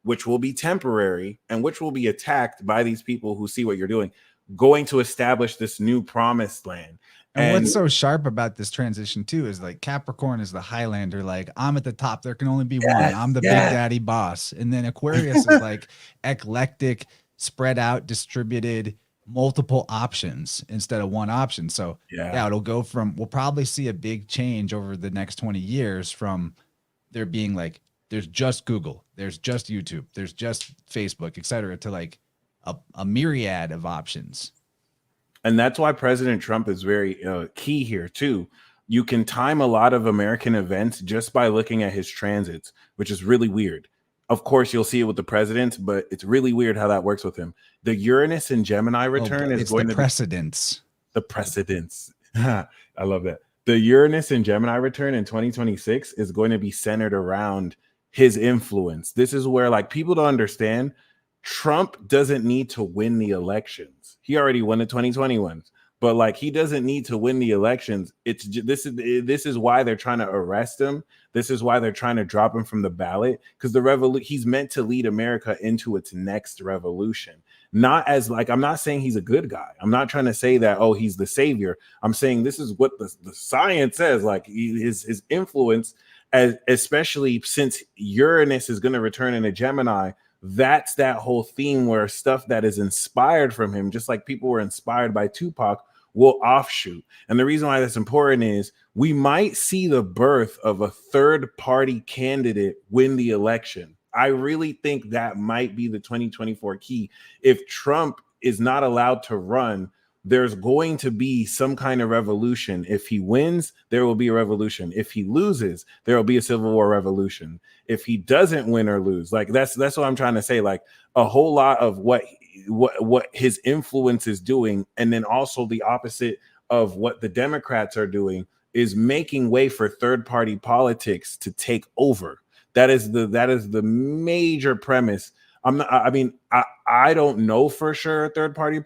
which will be temporary and which will be attacked by these people who see what you're doing, going to establish this new promised land. And what's so sharp about this transition too is, like, Capricorn is the Highlander, like, I'm at the top, there can only be one, I'm the big daddy boss. And then Aquarius is like eclectic, spread out, distributed, multiple options instead of one option. So it'll go from, we'll probably see a big change over the next 20 years from there being like, there's just Google, there's just YouTube, there's just Facebook, etc., to like a myriad of options. And that's why President Trump is very key here too. You can time a lot of American events just by looking at his transits, which is really weird. Of course, you'll see it with the president, but it's really weird how that works with him. The Uranus and Gemini return is going to be precedence. The precedence. I love that. The Uranus and Gemini return in 2026 is going to be centered around his influence. This is where, like, people don't understand. Trump doesn't need to win the elections. He already won the 2020 ones, but like, he doesn't need to win the elections. This is why they're trying to arrest him. This is why they're trying to drop him from the ballot, because he's meant to lead America into its next revolution. Not as, like, I'm not saying he's a good guy. I'm not trying to say that, oh, he's the savior. I'm saying this is what the science says. Like, his influence, especially since Uranus is going to return into Gemini. That's that whole theme where stuff that is inspired from him, just like people were inspired by Tupac, will offshoot. And the reason why that's important is we might see the birth of a third party candidate win the election. I really think that might be the 2024 key. If Trump is not allowed to run, there's going to be some kind of revolution. If he wins, there will be a revolution. If he loses, there will be a civil war revolution. If he doesn't win or lose, like, that's what I'm trying to say. Like, a whole lot of what his influence is doing, and then also the opposite of what the Democrats are doing, is making way for third-party politics to take over. That is the major premise. I don't know for sure a third-party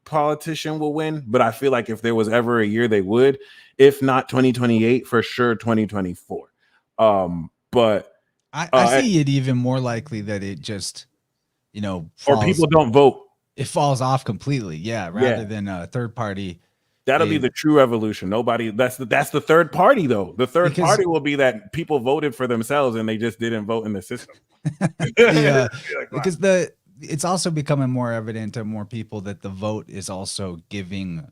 politician will win, but I feel like if there was ever a year they would, if not 2028, for sure 2024. But I see it even more likely that it just, or people don't vote. It falls off completely. Yeah. Rather than a third party. That'll be the true revolution. Nobody. That's the third party though. The third party will be that people voted for themselves and they just didn't vote in the system. Because it's also becoming more evident to more people that the vote is also giving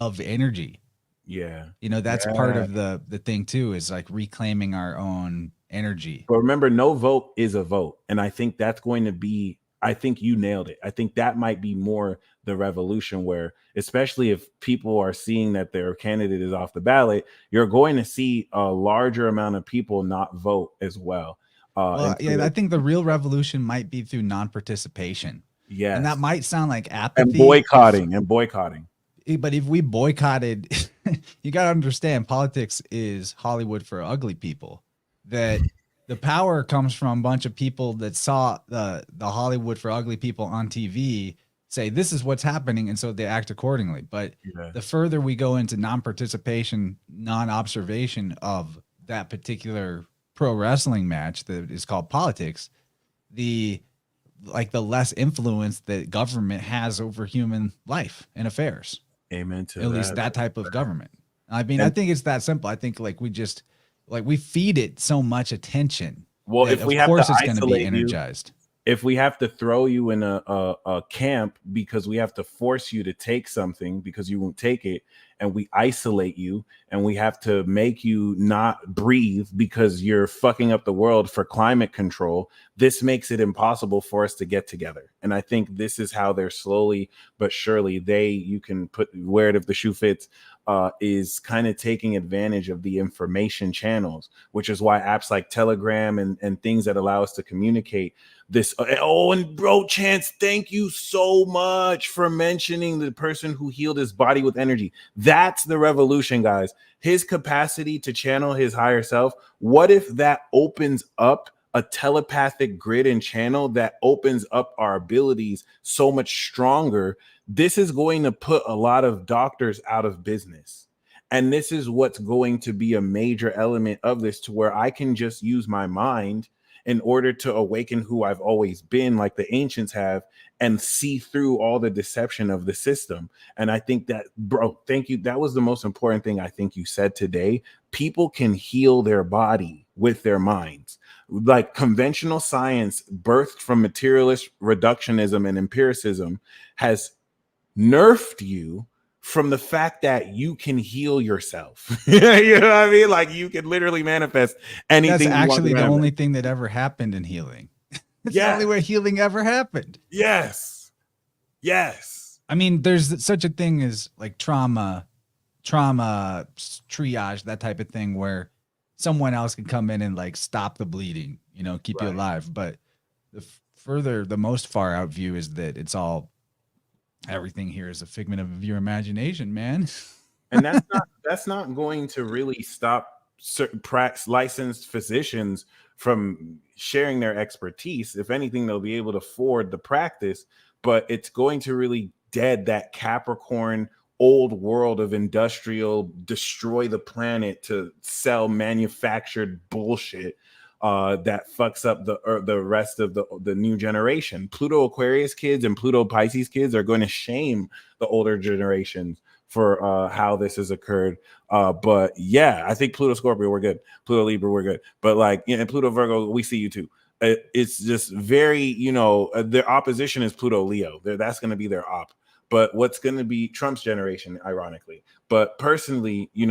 of energy. Yeah. That's part of the thing too, is like reclaiming our own energy. But remember, no vote is a vote. And I think that's going to be, I think you nailed it. I think that might be more the revolution, where especially if people are seeing that their candidate is off the ballot, you're going to see a larger amount of people not vote as well. I think the real revolution might be through non-participation. Yeah. And that might sound like apathy. And boycotting. But if we boycotted, you got to understand, politics is Hollywood for ugly people. That the power comes from a bunch of people that saw the Hollywood for ugly people on TV say this is what's happening, and so they act accordingly. But the further we go into non-participation, non-observation of that particular pro wrestling match that is called politics, the less influence that government has over human life and affairs. Amen to at least that type of government. I mean, I think it's that simple. I think we feed it so much attention. Well, if we have to it's going to be energized. If we have to throw you in a camp because we have to force you to take something because you won't take it, and we isolate you, and we have to make you not breathe because you're fucking up the world for climate control, this makes it impossible for us to get together. And I think this is how they're slowly but surely, you can wear it if the shoe fits, is kind of taking advantage of the information channels, which is why apps like Telegram and things that allow us to communicate this. And bro, Chance, thank you so much for mentioning the person who healed his body with energy. That's the revolution, guys. His capacity to channel his higher self. What if that opens up a telepathic grid and channel that opens up our abilities so much stronger? This is going to put a lot of doctors out of business. And this is what's going to be a major element of this, to where I can just use my mind in order to awaken who I've always been, like the ancients have, and see through all the deception of the system. And I think that, bro, thank you. That was the most important thing I think you said today. People can heal their body with their minds. Like conventional science, birthed from materialist reductionism and empiricism, has nerfed you from the fact that you can heal yourself. You know what I mean? Like you can literally manifest anything. That's actually the only thing that ever happened in healing. It's the only way healing ever happened. Yes. I mean, there's such a thing as like trauma triage, that type of thing, where someone else can come in and like stop the bleeding, keep you alive. But the most far out view is that it's all, everything here is a figment of your imagination, man. And that's not going to really stop certain licensed physicians from sharing their expertise. If anything, they'll be able to afford the practice, but it's going to really dead that Capricorn old world of industrial, destroy the planet to sell manufactured bullshit that fucks up the rest of the new generation. Pluto Aquarius kids and Pluto Pisces kids are going to shame the older generations for how this has occurred. But yeah, I think Pluto Scorpio, we're good. Pluto Libra, we're good. But like, and Pluto Virgo, we see you too. It's just very, their opposition is Pluto Leo. That's going to be their op. But what's going to be Trump's generation, ironically. But personally, this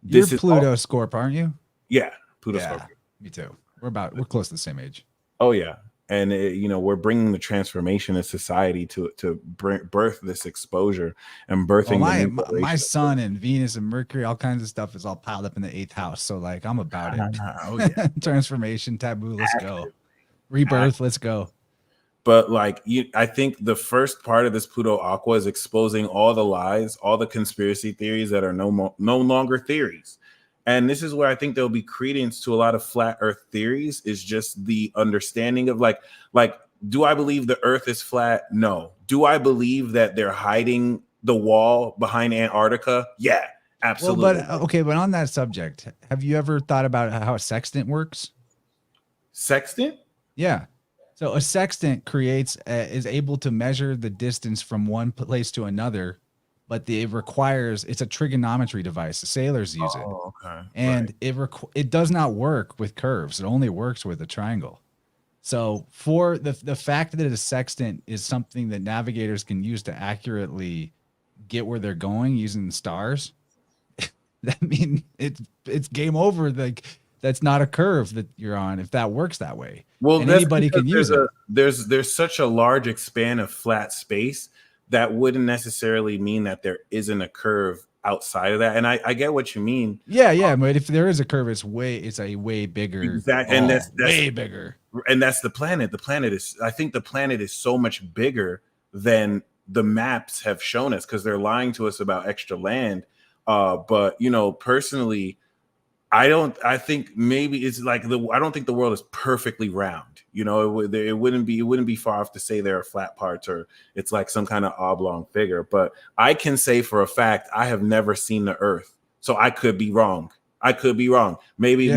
You're is Pluto Scorp, aren't you? Yeah, Pluto Scorpio. Me too. We're close to the same age. Oh yeah. And we're bringing the transformation of society to birth this exposure and birthing. My sun and Venus and Mercury, all kinds of stuff is all piled up in the 8th house. So like, I'm about it. Oh yeah. Transformation, taboo. Let's go. Rebirth. Let's go. But like, I think the first part of this Pluto Aqua is exposing all the lies, all the conspiracy theories that are no longer theories. And this is where I think there'll be credence to a lot of flat earth theories, is just the understanding of like, do I believe the earth is flat? No. Do I believe that they're hiding the wall behind Antarctica? Yeah, Well, but absolutely. okay, but on that subject, have you ever thought about how a sextant works? Sextant? Yeah. So a sextant is able to measure the distance from one place to another, but it's a trigonometry device. The sailors use it, Oh, okay. Right. and it does not work with curves. It only works with a triangle. So for the fact that a sextant is something that navigators can use to accurately get where they're going using the stars, that mean it's game over. Like that's not a curve that you're on if that works that way. Well, And that's anybody because can use it. there's such a large expanse of flat space that wouldn't necessarily mean that there isn't a curve outside of that. And I get what you mean. Yeah, yeah. But if there is a curve, it's a way bigger Exactly. And ball. Way bigger. and that's the planet. The planet is, I think the planet is so much bigger than the maps have shown us, because they're lying to us about extra land. But you know, personally, I think maybe it's like I don't think the world is perfectly round. You know, it wouldn't be far off to say there are flat parts, or it's like some kind of oblong figure. But I can say for a fact I have never seen the Earth, so I could be wrong. I could be wrong. Maybe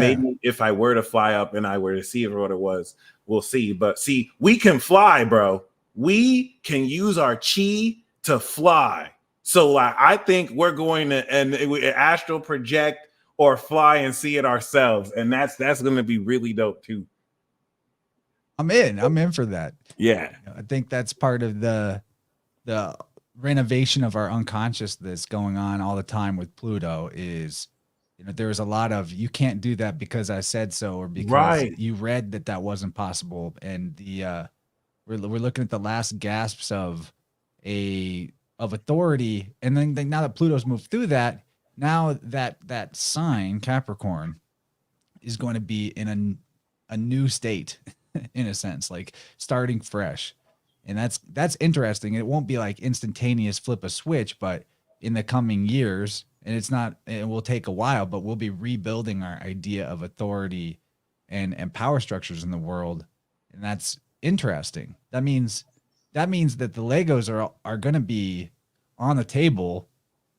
if I were to fly up and I were to see what it was, we'll see. But see, we can fly, bro. We can use our chi to fly. So like, I think we're going to astral project or fly and see it ourselves, and that's going to be really dope too. I'm in for that. Yeah, I think that's part of the renovation of our unconscious that's going on all the time with Pluto. Is there's a lot of you can't do that because I said so, or because right. you read that wasn't possible, and we're looking at the last gasps of authority, and then now that Pluto's moved through that, now that sign Capricorn is going to be in a new state in a sense, like starting fresh. And that's interesting. It won't be like instantaneous flip a switch, but in the coming years, and it will take a while, but we'll be rebuilding our idea of authority and power structures in the world. And that's interesting. That means that the Legos are going to be on the table,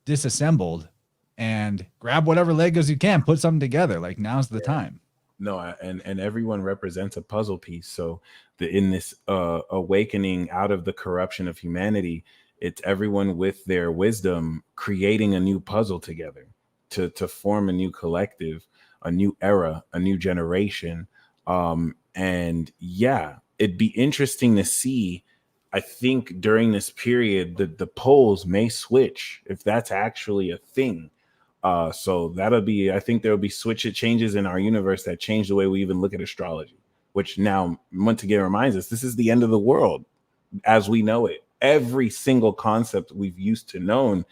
disassembled, and grab whatever Legos you can, put something together. Like now's the time. No, and everyone represents a puzzle piece. So in this awakening out of the corruption of humanity, it's everyone with their wisdom creating a new puzzle together to form a new collective, a new era, a new generation. And yeah, it'd be interesting to see. I think during this period, the poles may switch, if that's actually a thing. So I think there'll be changes in our universe that change the way we even look at astrology, which now once again reminds us this is the end of the world as we know it. Every single concept we've used to known,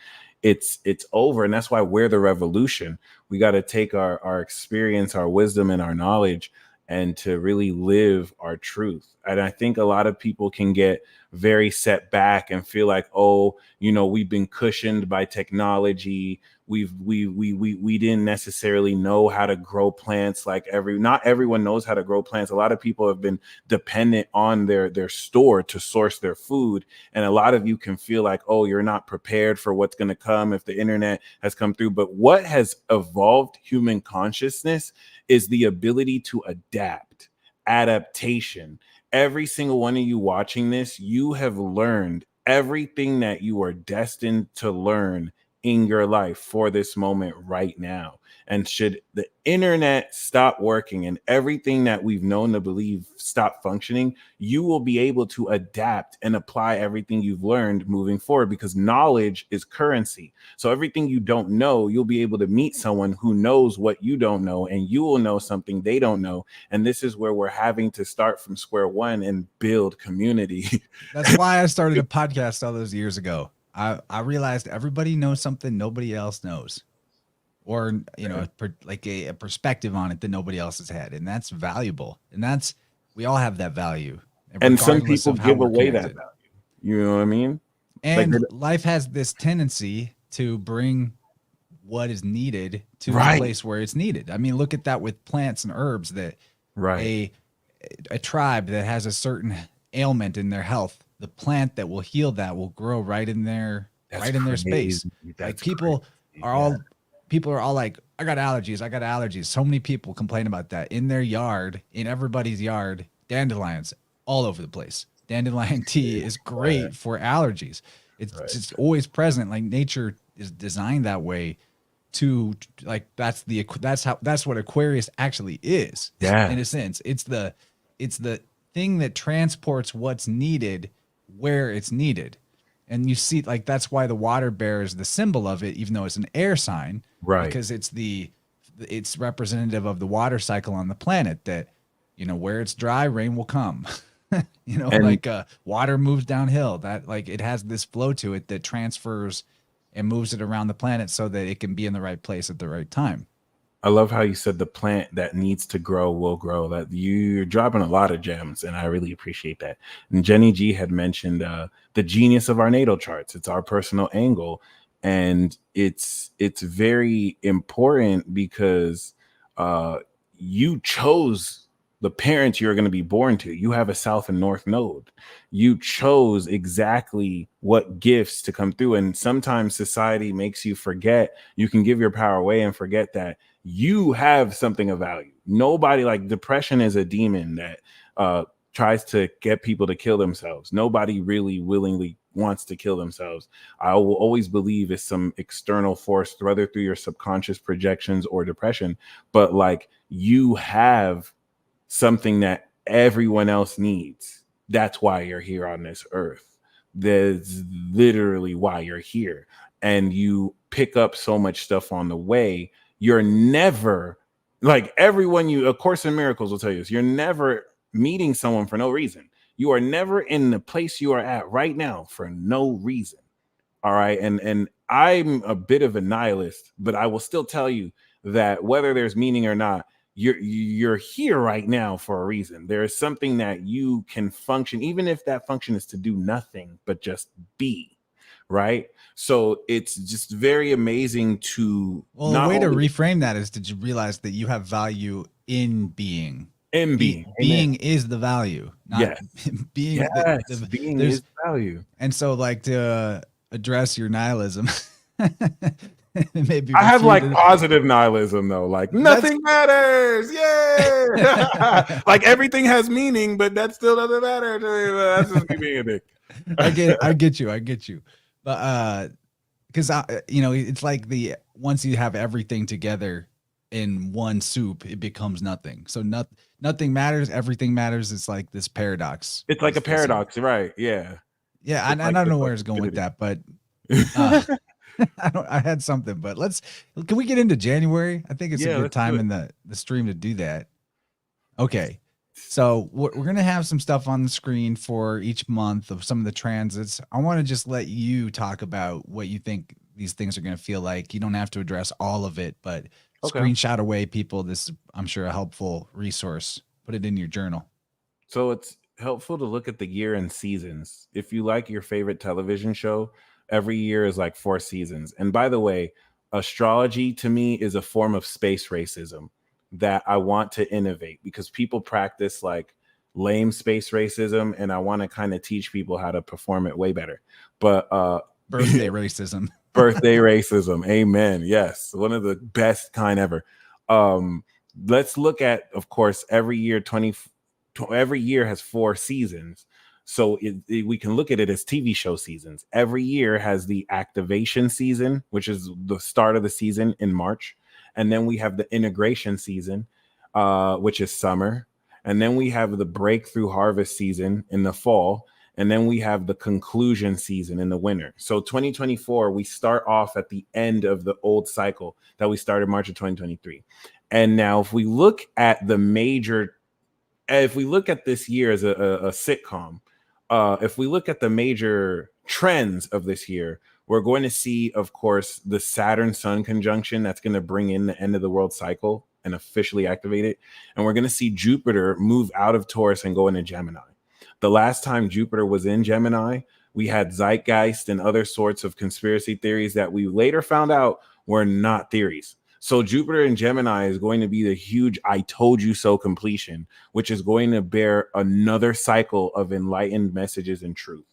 it's over. And that's why we're the revolution. We got to take our experience, our wisdom, and our knowledge, and to really live our truth. And I think a lot of people can get very set back and feel like, oh, we've been cushioned by technology. We didn't necessarily know how to grow plants. Not everyone knows how to grow plants. A lot of people have been dependent on their store to source their food. And a lot of you can feel like, oh, you're not prepared for what's going to come if the internet has come through. But what has evolved human consciousness is the ability to adapt, adaptation. Every single one of you watching this, you have learned everything that you are destined to learn in your life for this moment right now. And should the internet stop working and everything that we've known to believe stop functioning, you will be able to adapt and apply everything you've learned moving forward, because knowledge is currency. So everything you don't know, you'll be able to meet someone who knows what you don't know, and you will know something they don't know. And this is where we're having to start from square one and build community. That's why I started a podcast all those years ago. I realized everybody knows something nobody else knows, or a perspective on it that nobody else has had, and that's valuable. And we all have that value, and some people give away that value. You know what I mean? And life has this tendency to bring what is needed to the Right. place where it's needed. I mean, look at that with plants and herbs, that Right. a tribe that has a certain ailment in their health, the plant that will heal that will grow That's right in their space. crazy. Like That's crazy. Yeah. people are all like, I got allergies, I got allergies. So many people complain about that in their yard, in everybody's yard. Dandelions all over the place. Dandelion tea is Right. great for allergies. It's Right. just always present. Like nature is designed that way to, like, that's what Aquarius actually is. In Yeah. a sense, it's the thing that transports what's needed where it's needed. And you see, like, that's why the water bear is the symbol of it, even though it's an air sign, Right. because it's representative of the water cycle on the planet, that, where it's dry, rain will come. And Like, water moves downhill, that, like, it has this flow to it that transfers and moves it around the planet so that it can be in the right place at the right time. I love how you said the plant that needs to grow will grow. That you're dropping a lot of gems, and I really appreciate that. And Jenny G had mentioned the genius of our natal charts. It's our personal angle, and it's very important because you chose the parents you're going to be born to. You have a south and north node. You chose exactly what gifts to come through, and sometimes society makes you forget. You can give your power away and forget that you have something of value. Nobody, like, depression is a demon that tries to get people to kill themselves. Nobody really willingly wants to kill themselves. I will always believe it's some external force, whether through your subconscious projections or depression. But like, you have something that everyone else needs. That's why you're here on this earth. That's literally why you're here. And you pick up so much stuff on the way. You're never, like, everyone, A Course in Miracles will tell you this, you're never meeting someone for no reason. You are never in the place you are at right now for no reason. All right. And I'm a bit of a nihilist, but I will still tell you that whether there's meaning or not, you're here right now for a reason. There is something that you can function, even if that function is to do nothing but just be. Right. So it's just very amazing to Well, a not way to only reframe that is to realize that you have value in being. being. Amen. Being is the value, not Yes. being Yes. Being there's is value. and so, like, to address your nihilism, maybe I have like refute it. positive nihilism though, like That's nothing matters. Yay! Like everything has meaning, but that still doesn't matter. That's just me being a dick. I get you. But because it's like, once you have everything together in one soup, it becomes nothing. So nothing matters, everything matters. It's like this paradox. It's like a They say. paradox, right? Yeah. Yeah, It's I like don't it's know where like it's going with infinity. that, but uh, I had something. But can we get into January? I think it's a Yeah, good let's do time it. in the stream to do that. Okay. So we're going to have some stuff on the screen for each month of some of the transits. I want to just let you talk about what you think these things are going to feel like. You don't have to address all of it, but Okay. screenshot away, people. This is, I'm sure, a helpful resource. Put it in your journal. So it's helpful to look at the year and seasons. If you like your favorite television show, every year is like 4 seasons. And by the way, astrology to me is a form of space racism that I want to innovate, because people practice like lame space racism, and I want to kind of teach people how to perform it way better. But Birthday racism. birthday racism, amen. Yes, one of the best kind ever. um let's look at, of course, every year has 4 seasons. So we can look at it as TV show seasons. Every year has the activation season, which is the start of the season in March. And then we have the integration season, which is summer. And then we have the breakthrough harvest season in the fall. And then we have the conclusion season in the winter. So 2024, we start off at the end of the old cycle that we started March of 2023. And now if we look at this year as a sitcom, if we look at the major trends of this year, we're going to see, of course, the Saturn Sun conjunction that's going to bring in the end of the world cycle and officially activate it. And we're going to see Jupiter move out of Taurus and go into Gemini. The last time Jupiter was in Gemini, we had zeitgeist and other sorts of conspiracy theories that we later found out were not theories. So Jupiter in Gemini is going to be the huge I told you so completion, which is going to bear another cycle of enlightened messages and truth.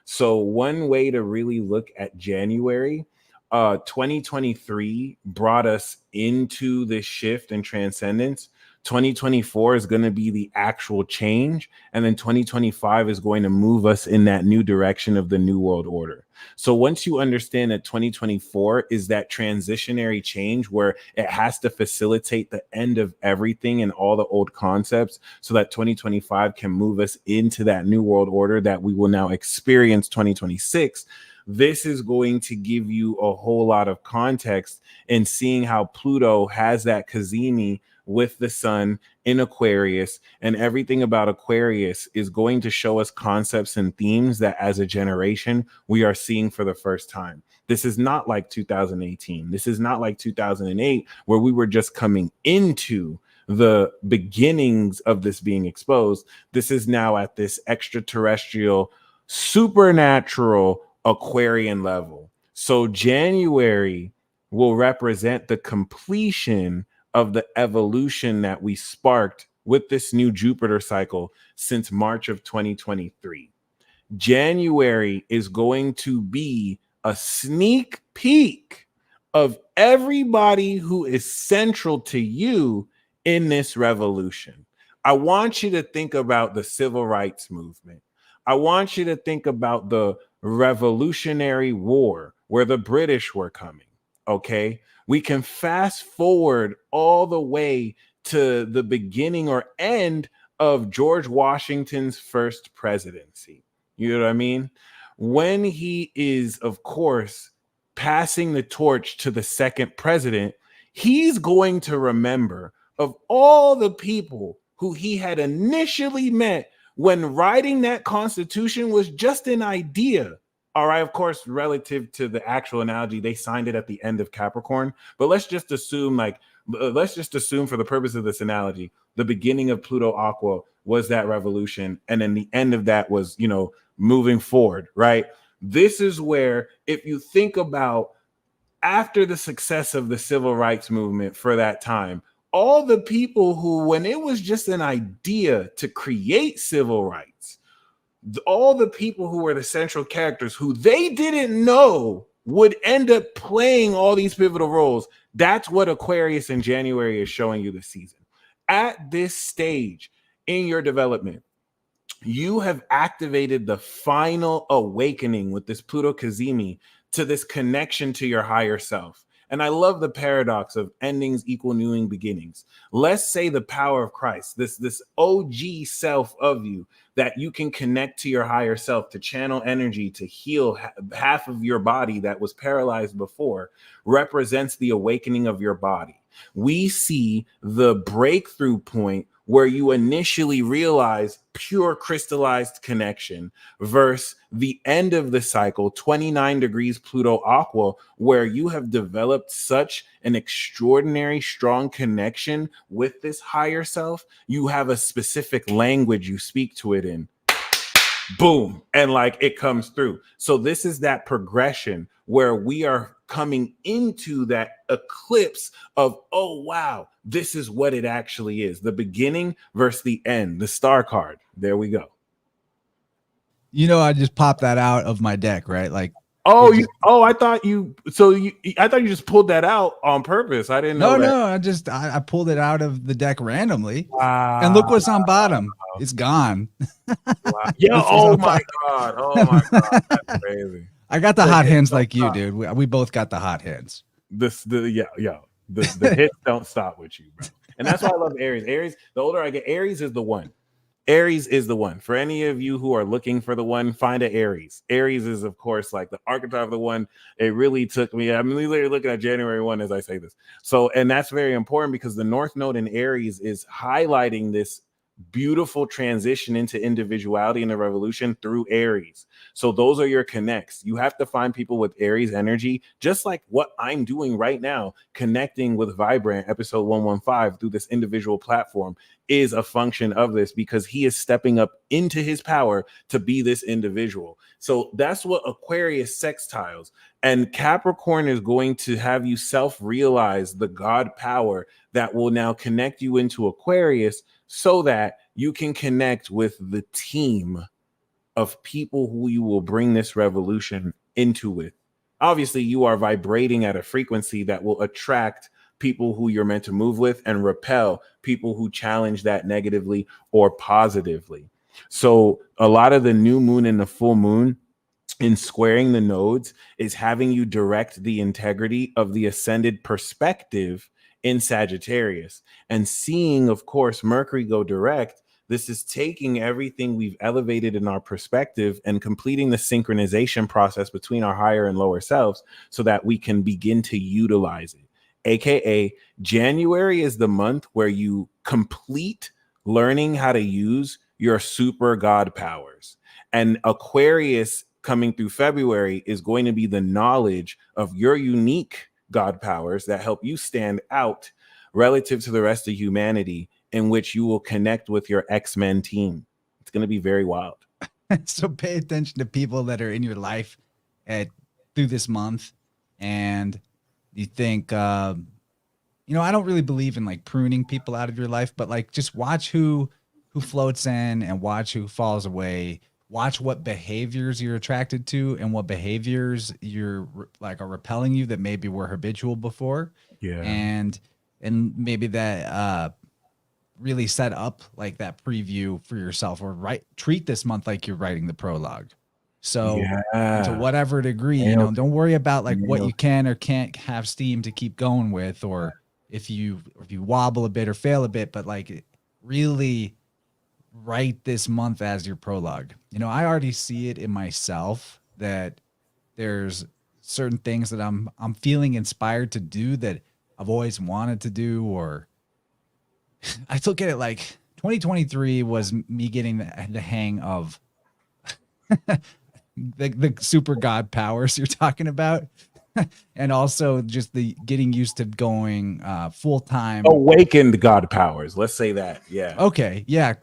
So one way to really look at January, 2023 brought us into this shift and transcendence. 2024 is going to be the actual change. And then 2025 is going to move us in that new direction of the new world order. So once you understand that 2024 is that transitionary change where it has to facilitate the end of everything and all the old concepts so that 2025 can move us into that new world order that we will now experience 2026, this is going to give you a whole lot of context in seeing how Pluto has that Kazemi with the sun in Aquarius, and everything about Aquarius is going to show us concepts and themes that as a generation we are seeing for the first time. This is not like 2018. This is not like 2008 where we were just coming into the beginnings of this being exposed. This is now at this extraterrestrial, supernatural Aquarian level. So January will represent the completion of the evolution that we sparked with this new Jupiter cycle since March of 2023. January is going to be a sneak peek of everybody who is central to you in this revolution. I want you to think about the civil rights movement. I want you to think about the Revolutionary War where the British were coming. Okay. We can fast forward all the way to the beginning or end of George Washington's first presidency. You know what I mean? When he is, of course, passing the torch to the second president, he's going to remember of all the people who he had initially met when writing that Constitution was just an idea. All right, of course, relative to the actual analogy, they signed it at the end of Capricorn. But let's just assume for the purpose of this analogy, the beginning of Pluto Aqua was that revolution. And then the end of that was, moving forward, right? This is where, if you think about after the success of the civil rights movement for that time, all the people who, when it was just an idea to create civil rights, all the people who were the central characters who they didn't know would end up playing all these pivotal roles. That's what Aquarius in January is showing you this season. At this stage in your development, you have activated the final awakening with this Pluto Kazemi to this connection to your higher self. And I love the paradox of endings equal new beginnings. Let's say the power of Christ, this OG self of you, that you can connect to your higher self, to channel energy, to heal half of your body that was paralyzed before, represents the awakening of your body. We see the breakthrough point where you initially realize pure crystallized connection versus the end of the cycle, 29 degrees Pluto Aqua, where you have developed such an extraordinary strong connection with this higher self. You have a specific language you speak to it in. Boom. And like it comes through. So this is that progression where we are coming into that eclipse of, oh, wow, this is what it actually is. The beginning versus the end, the star card. There we go. I just popped that out of my deck, right? Like, I thought you just pulled that out on purpose. I didn't know that. No, I pulled it out of the deck randomly. And look what's on bottom. It's gone. Wow. Yeah. Oh my God. That's crazy. I got the hot hands like you, dude. We both got the hot hands. The hits don't stop with you, bro. And that's why I love Aries. The older I get, Aries is the one. Aries is the one. For any of you who are looking for the one, find an Aries. Aries is, of course, like the archetype of the one. It really took me. I'm literally looking at January 1 as I say this. So, and that's very important because the North Node in Aries is highlighting this beautiful transition into individuality and the revolution through Aries. So those are your connects. You have to find people with Aries energy, just like what I'm doing right now, connecting with Vibe Rant episode 115 through this individual platform is a function of this, because he is stepping up into his power to be this individual. So that's what Aquarius sextiles. And Capricorn is going to have you self-realize the God power that will now connect you into Aquarius, so that you can connect with the team of people who you will bring this revolution into with. Obviously, you are vibrating at a frequency that will attract people who you're meant to move with and repel people who challenge that negatively or positively. So a lot of the new moon and the full moon in squaring the nodes is having you direct the integrity of the ascended perspective in Sagittarius, and seeing, of course, Mercury go direct. This is taking everything we've elevated in our perspective and completing the synchronization process between our higher and lower selves, so that we can begin to utilize it. AKA, January is the month where you complete learning how to use your super God powers. And Aquarius coming through February is going to be the knowledge of your unique God powers that help you stand out relative to the rest of humanity, in which you will connect with your X-Men team. It's going to be very wild. So pay attention to people that are in your life through this month. And you think, I don't really believe in like pruning people out of your life, but like just watch who floats in and watch who falls away. Watch what behaviors you're attracted to and what behaviors you're like are repelling you that maybe were habitual before. Yeah. And maybe that really set up like that preview for yourself, or treat this month like you're writing the prologue. So to whatever degree, don't worry about like what you can or can't have steam to keep going with, or if you wobble a bit or fail a bit, but like really write this month as your prologue. I already see it in myself that there's certain things that I'm feeling inspired to do that I've always wanted to do, or I look at it like 2023 was me getting the hang of the super God powers you're talking about. And also just the getting used to going full time. Awakened God powers. Let's say that. Yeah. Okay. Yeah.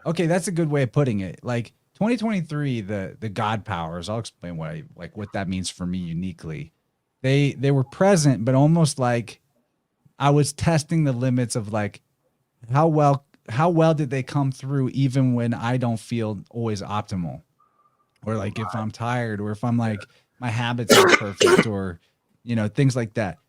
Okay, that's a good way of putting it. Like 2023, the God powers, I'll explain what that means for me uniquely. They were present, but almost like I was testing the limits of like how well did they come through even when I don't feel always optimal, or like if I'm tired, or if I'm like my habits are perfect, or things like that.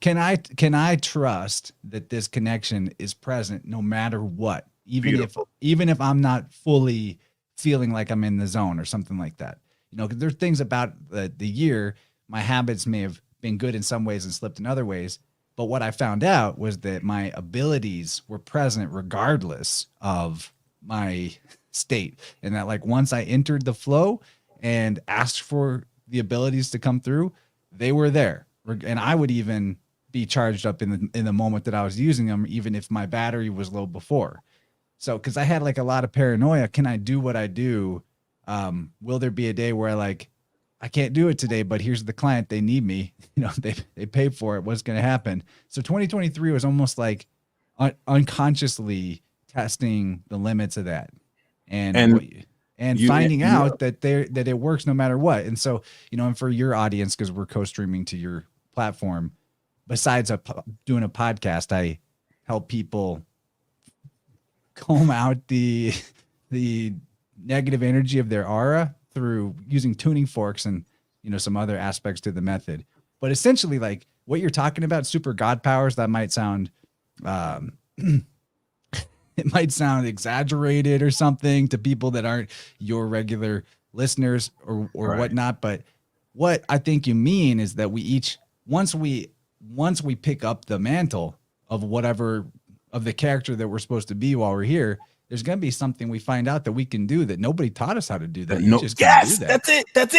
Can I trust that this connection is present no matter what, even if I'm not fully feeling like I'm in the zone or something like that? 'Cause there's things about the year, my habits may have been good in some ways and slipped in other ways. But what I found out was that my abilities were present regardless of my state. And that like once I entered the flow and asked for the abilities to come through, they were there. And I would even be charged up in the moment that I was using them, even if my battery was low before. So, because I had like a lot of paranoia. Can I do what I do? Will there be a day where I can't do it today, but here's the client, they need me, they paid for it. What's going to happen? So 2023 was almost like unconsciously testing the limits of that. And finding out that it works no matter what. And so, and for your audience, because we're co-streaming to your platform, besides doing a podcast, I help people comb out the negative energy of their aura through using tuning forks and some other aspects to the method. But essentially, like what you're talking about, super God powers, that might sound it might sound exaggerated or something to people that aren't your regular listeners or right. whatnot. But what I think you mean is that we each, once we pick up the mantle of whatever of the character that we're supposed to be while we're here, there's going to be something we find out that we can do that nobody taught us how to do. That you just can't do that. That's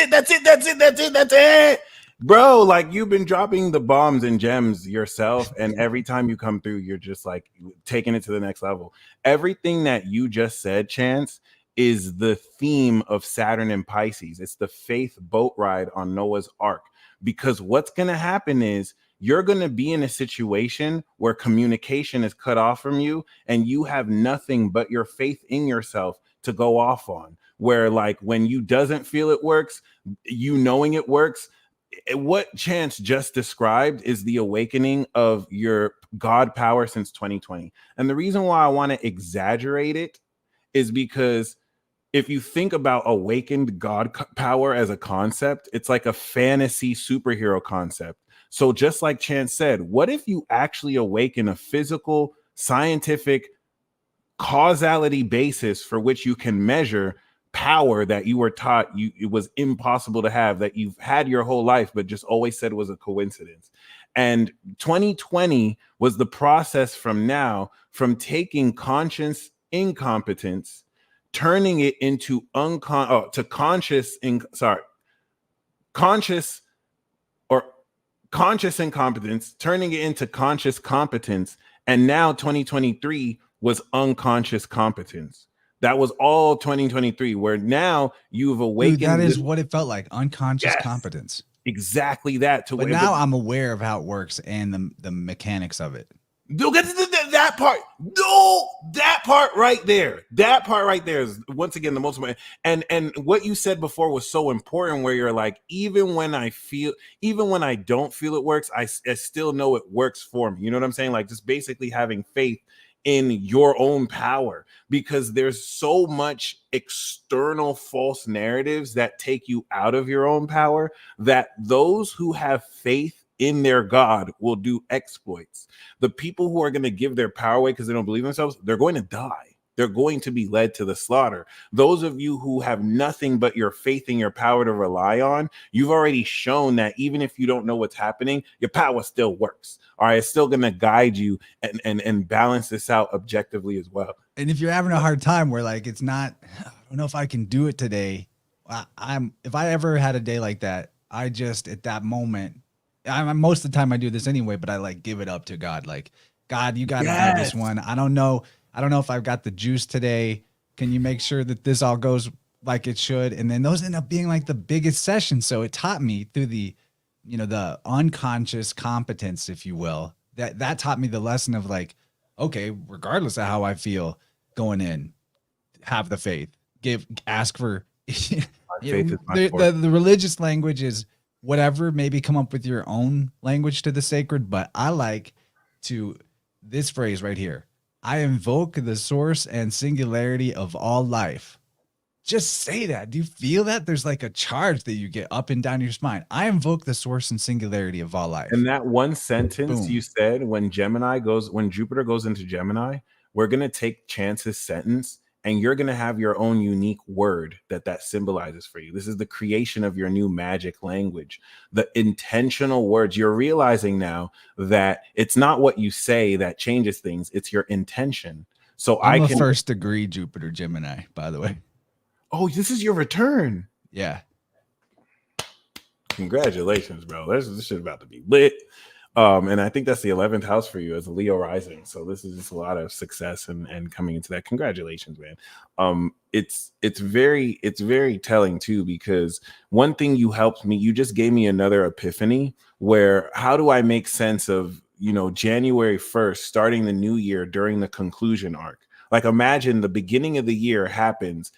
it. Bro, like you've been dropping the bombs and gems yourself, and every time you come through, you're just like taking it to the next level. Everything that you just said, Chance, is the theme of Saturn and Pisces. It's the faith boat ride on Noah's Ark. Because what's going to happen is you're going to be in a situation where communication is cut off from you, and you have nothing but your faith in yourself to go off on. Where, like, when you doesn't feel it works, you knowing it works, what Chance just described is the awakening of your God power since 2020. And the reason why I want to exaggerate it is because if you think about awakened God power as a concept, it's like a fantasy superhero concept. So just like Chance said, what if you actually awaken a physical, scientific, causality basis for which you can measure power that you were taught it was impossible to have, that you've had your whole life but just always said was a coincidence. And 2020 was the process from taking conscious incompetence, turning it into conscious or conscious incompetence, turning it into conscious competence. And now 2023 was unconscious competence. That was all 2023, where now you've awakened. Dude, that is what it felt like, unconscious competence. Exactly that. But now I'm aware of how it works and the mechanics of it. Don't get to that part. No, that part right there. That part right there is once again the most important. And what you said before was so important, where you're like, even when I don't feel it works, I still know it works for me. You know what I'm saying? Like, just basically having faith in your own power, because there's so much external false narratives that take you out of your own power, that those who have faith in their God will do exploits. The people who are going to give their power away because they don't believe in themselves, they're going to die. They're going to be led to the slaughter. Those of you who have nothing but your faith and your power to rely on, you've already shown that even if you don't know what's happening, your power still works. All right, it's still going to guide you and balance this out objectively as well. And if you're having a hard time where, like, it's not, I don't know if I can do it today. If I ever had a day like that, I just, at that moment, most of the time I do this anyway, but I like give it up to God. Like, God, you got to do this one. I don't know if I've got the juice today. Can you make sure that this all goes like it should? And then those end up being like the biggest sessions. So it taught me through the unconscious competence, if you will, that taught me the lesson of, like, okay, regardless of how I feel going in, have the faith, ask for, the religious language is whatever, maybe come up with your own language to the sacred. But I like this phrase right here. I invoke the source and singularity of all life. Just say that. Do you feel that? There's like a charge that you get up and down your spine. I invoke the source and singularity of all life. And that one sentence you said, when Jupiter goes into Gemini, we're going to take Chance's sentence, and you're going to have your own unique word that symbolizes for you. This is the creation of your new magic language, the intentional words. You're realizing now that it's not what you say that changes things. It's your intention. So I'm a first degree Jupiter Gemini, by the way. Oh, this is your return. Yeah. Congratulations, bro. This shit about to be lit. And I think that's the 11th house for you as a Leo rising. So this is just a lot of success and coming into that. Congratulations, man. It's very telling too, because one thing you just gave me another epiphany, where how do I make sense of, January 1st, starting the new year during the conclusion arc? Like, imagine the beginning of the year happens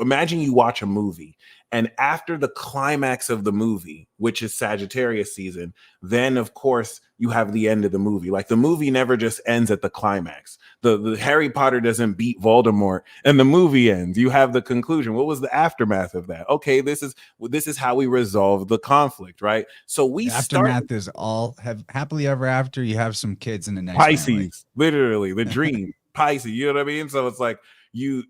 imagine you watch a movie, and after the climax of the movie, which is Sagittarius season, then of course you have the end of the movie. Like, the movie never just ends at the climax. The Harry Potter doesn't beat Voldemort and the movie ends. You have the conclusion. What was the aftermath of that? Okay, this is how we resolve the conflict, right? So the aftermath is all have happily ever after. You have some kids in the next Pisces, family. literally the dream. Pisces, you know what I mean? So it's like you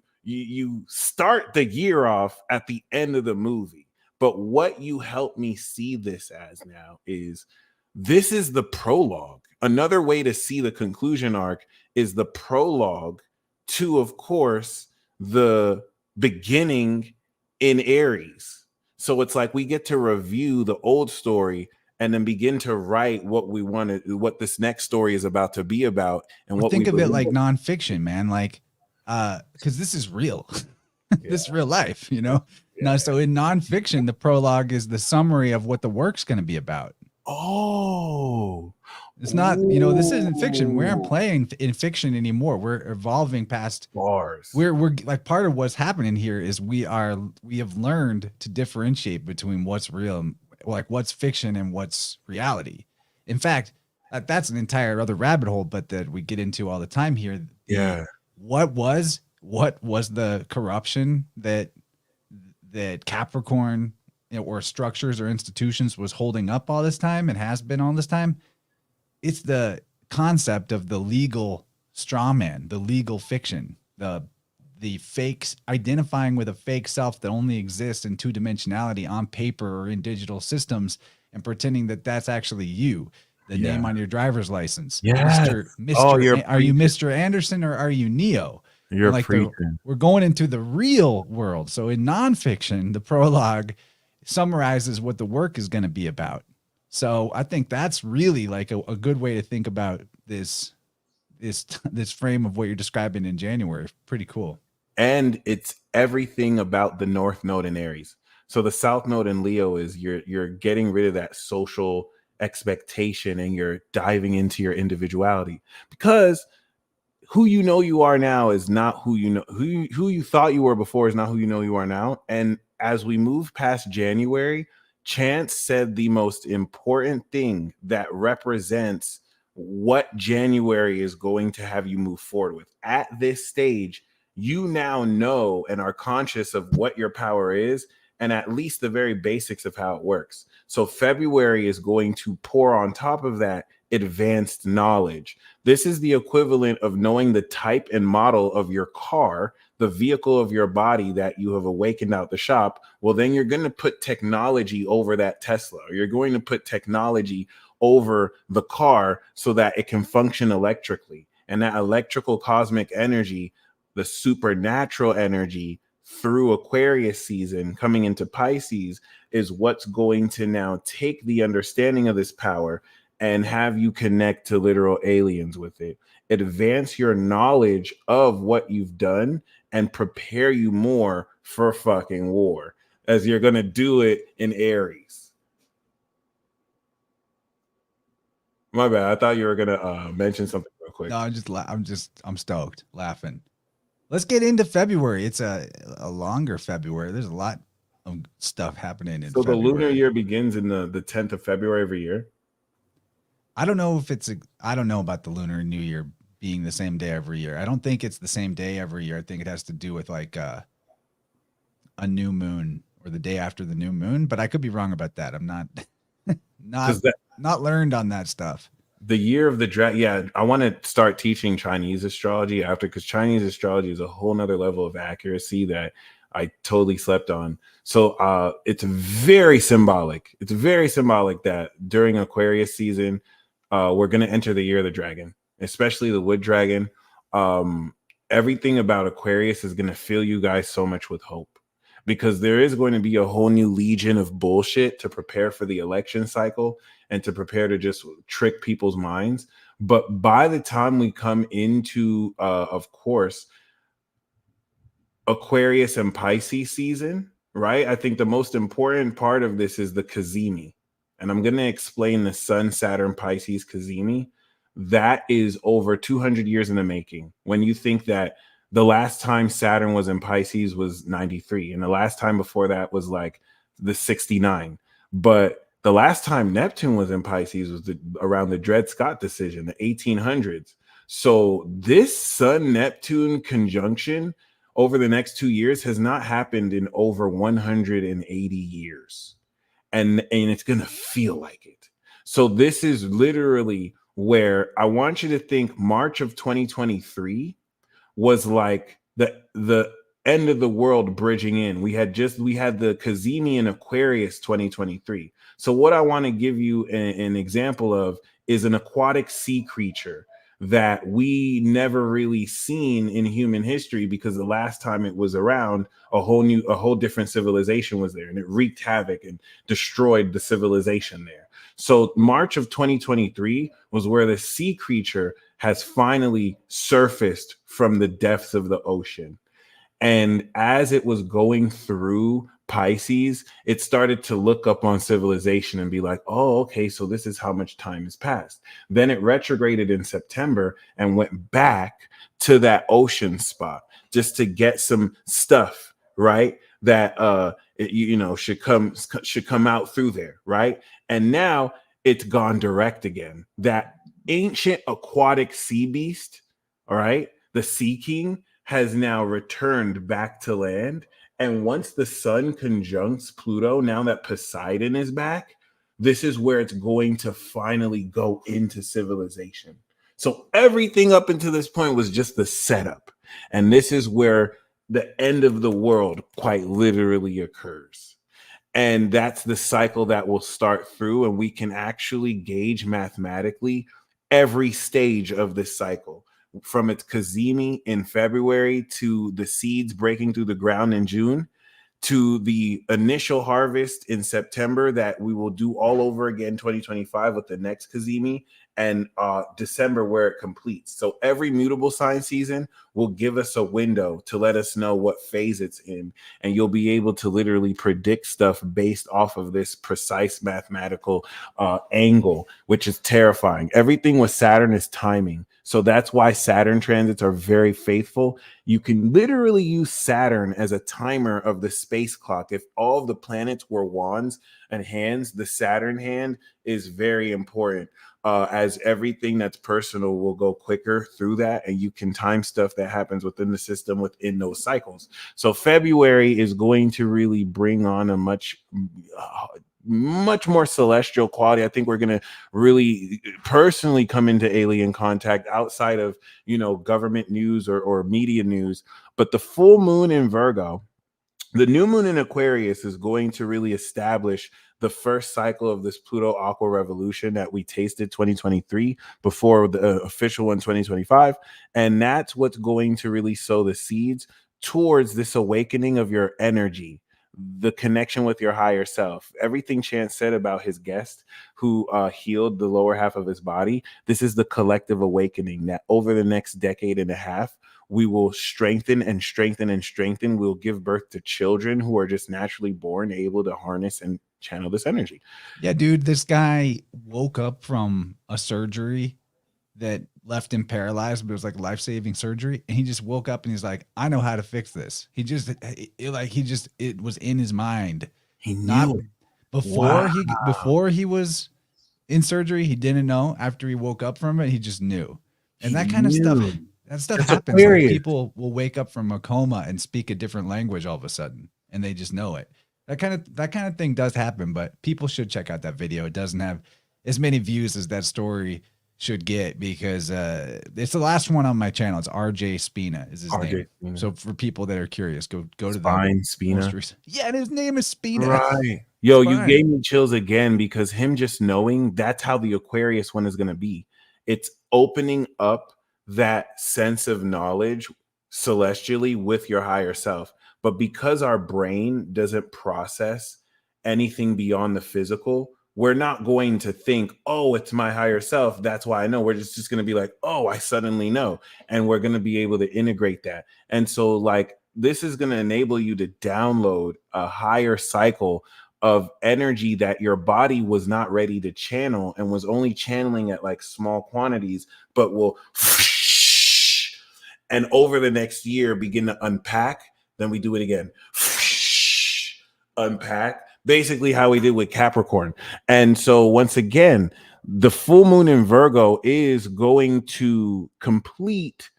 start the year off at the end of the movie. But what you help me see this as now is this is the prologue. Another way to see the conclusion arc is the prologue to, of course, the beginning in Aries. So it's like we get to review the old story and then begin to write what we wanted, what this next story is about to be about, and Or what we think of it believe. like nonfiction, man. Like, because this is real. Yeah, This is real life, you know. yeah. Now, so in nonfiction, the prologue is the summary of what the work's going to be about. Oh, It's not, you know, this isn't fiction. We aren't ooh, playing in fiction anymore. We're evolving past. bars. We're like, part of what's happening here is we have learned to differentiate between what's real, like what's fiction and what's reality. In fact, that's an entire other rabbit hole, but that we get into all the time here. The Yeah, what was the corruption that Capricorn, you know, or structures or institutions was holding up all this time and has been all this time? It's the concept of the legal straw man, the legal fiction, the fakes, identifying with a fake self that only exists in two dimensionality on paper or in digital systems, and pretending that that's actually you. The yeah, name on your driver's license, yes. Mister Oh, Mister. you're Are you preaching. Mister Anderson or are you Neo? And You're like preaching. we're going into the real world. So in nonfiction, the prologue summarizes what the work is going to be about. So I think that's really like a good way to think about this frame of what you're describing in January. Pretty cool. And it's everything about the North Node in Aries. So the South Node in Leo is you're getting rid of that social expectation and you're diving into your individuality, because who you know you are now is not who you know who you thought you were before is not who you know you are now. And as we move past January, Chance said the most important thing that represents what January is going to have you move forward with. At this stage, you now know and are conscious of what your power is and at least the very basics of how it works. So February is going to pour on top of that advanced knowledge. This is the equivalent of knowing the type and model of your car, the vehicle of your body that you have awakened out the shop. Well, then you're going to put technology over that Tesla, or you're going to put technology over the car so that it can function electrically. And that electrical cosmic energy, the supernatural energy through Aquarius season coming into Pisces, is what's going to now take the understanding of this power and have you connect to literal aliens with it, advance your knowledge of what you've done, and prepare you more for fucking war, as you're going to do it in Aries. My bad. I thought you were going to mention something real quick. No, I'm stoked, laughing. Let's get into February. It's a longer February. There's a lot of stuff happening in So the lunar February. year begins in the 10th of February every year. I don't know if I don't know about the Lunar New Year being the same day every year. I don't think it's the same day every year. I think it has to do with like a new moon or the day after the new moon, but I could be wrong about that. I'm not not Because that not learned on that stuff. the year of the dragon. Yeah, I want to start teaching Chinese astrology after, because Chinese astrology is a whole nother level of accuracy that I totally slept on. So it's very symbolic. It's very symbolic that during Aquarius season, we're going to enter the year of the dragon, especially the wood dragon. Um, Everything about Aquarius is going to fill you guys so much with hope, because there is going to be a whole new legion of bullshit to prepare for the election cycle and to prepare to just trick people's minds. But by the time we come into, of course, Aquarius and Pisces season, right? I think the most important part of this is the Kazemi. And I'm going to explain the Sun, Saturn, Pisces, Kazemi. That is over 200 years in the making. When you think that the last time Saturn was in Pisces was 93, and the last time before that was like the 69. But the last time Neptune was in Pisces was around the Dred Scott decision, the 1800s. So this Sun Neptune conjunction over the next 2 years has not happened in over 180 years. And it's going to feel like it. So this is literally where I want you to think March of 2023 was like the end of the world bridging in. We had the Kazemi and Aquarius 2023. So what I want to give you an example of is an aquatic sea creature that we never really seen in human history, because the last time it was around, a whole different civilization was there, and it wreaked havoc and destroyed the civilization there. So March of 2023 was where the sea creature has finally surfaced from the depths of the ocean. And as it was going through Pisces, it started to look up on civilization and be like, oh, okay, so this is how much time has passed. Then it retrograded in September and went back to that ocean spot just to get some stuff, right? That should come out through there, right? And now it's gone direct again. That ancient aquatic sea beast, all right, the Sea King, has now returned back to land. And once the sun conjuncts Pluto, now that Poseidon is back, this is where it's going to finally go into civilization. So everything up until this point was just the setup. And this is where the end of the world quite literally occurs. And that's the cycle that will start through, and we can actually gauge mathematically every stage of this cycle, from its Kazemi in February to the seeds breaking through the ground in June, to the initial harvest in September that we will do all over again 2025 with the next Kazemi, and December where it completes. So every mutable sign season will give us a window to let us know what phase it's in, and you'll be able to literally predict stuff based off of this precise mathematical angle, which is terrifying. Everything with Saturn is timing. So that's why Saturn transits are very faithful. You can literally use Saturn as a timer of the space clock. If all of the planets were wands and hands, the Saturn hand is very important, as everything that's personal will go quicker through that, and you can time stuff that happens within the system within those cycles. So February is going to really bring on a much more celestial quality. I think we're going to really personally come into alien contact outside of, government news or media news. But the full moon in Virgo, the new moon in Aquarius, is going to really establish the first cycle of this Pluto Aqua revolution that we tasted 2023 before the official one 2025. And that's what's going to really sow the seeds towards this awakening of your energy, the connection with your higher self. Everything Chance said about his guest who healed the lower half of his body, this is the collective awakening that over the next decade and a half, we will strengthen and strengthen and strengthen. We'll give birth to children who are just naturally born able to harness and channel this energy. Yeah, dude, this guy woke up from a surgery that left him paralyzed, but it was like life-saving surgery. And he just woke up and he's like, I know how to fix this. It was in his mind. He Not knew it. before he was in surgery, he didn't know. After he woke up from it, he just knew. And He that kind of stuff, knew. that stuff That's happens. Like Aquarius. people will wake up from a coma and speak a different language all of a sudden, and they just know it. That kind of thing does happen, but people should check out that video. It doesn't have as many views as that story should get, because it's the last one on my channel. It's RJ Spina is his RJ name. Spina. So for people that are curious, go to Spine the Spina. most recent. Yeah, and his name is Spina. Right. Yo, you Spine. gave me chills again, because him just knowing that's how the Aquarius one is going to be. It's opening up that sense of knowledge celestially with your higher self. But because our brain doesn't process anything beyond the physical, we're not going to think, oh, it's my higher self, that's why I know. We're just going to be like, oh, I suddenly know. And we're going to be able to integrate that. And so, like, this is going to enable you to download a higher cycle of energy that your body was not ready to channel and was only channeling at like small quantities, but will and over the next year begin to unpack. Then we do it again, unpack, basically how we did with Capricorn. And so once again, the full moon in Virgo is going to complete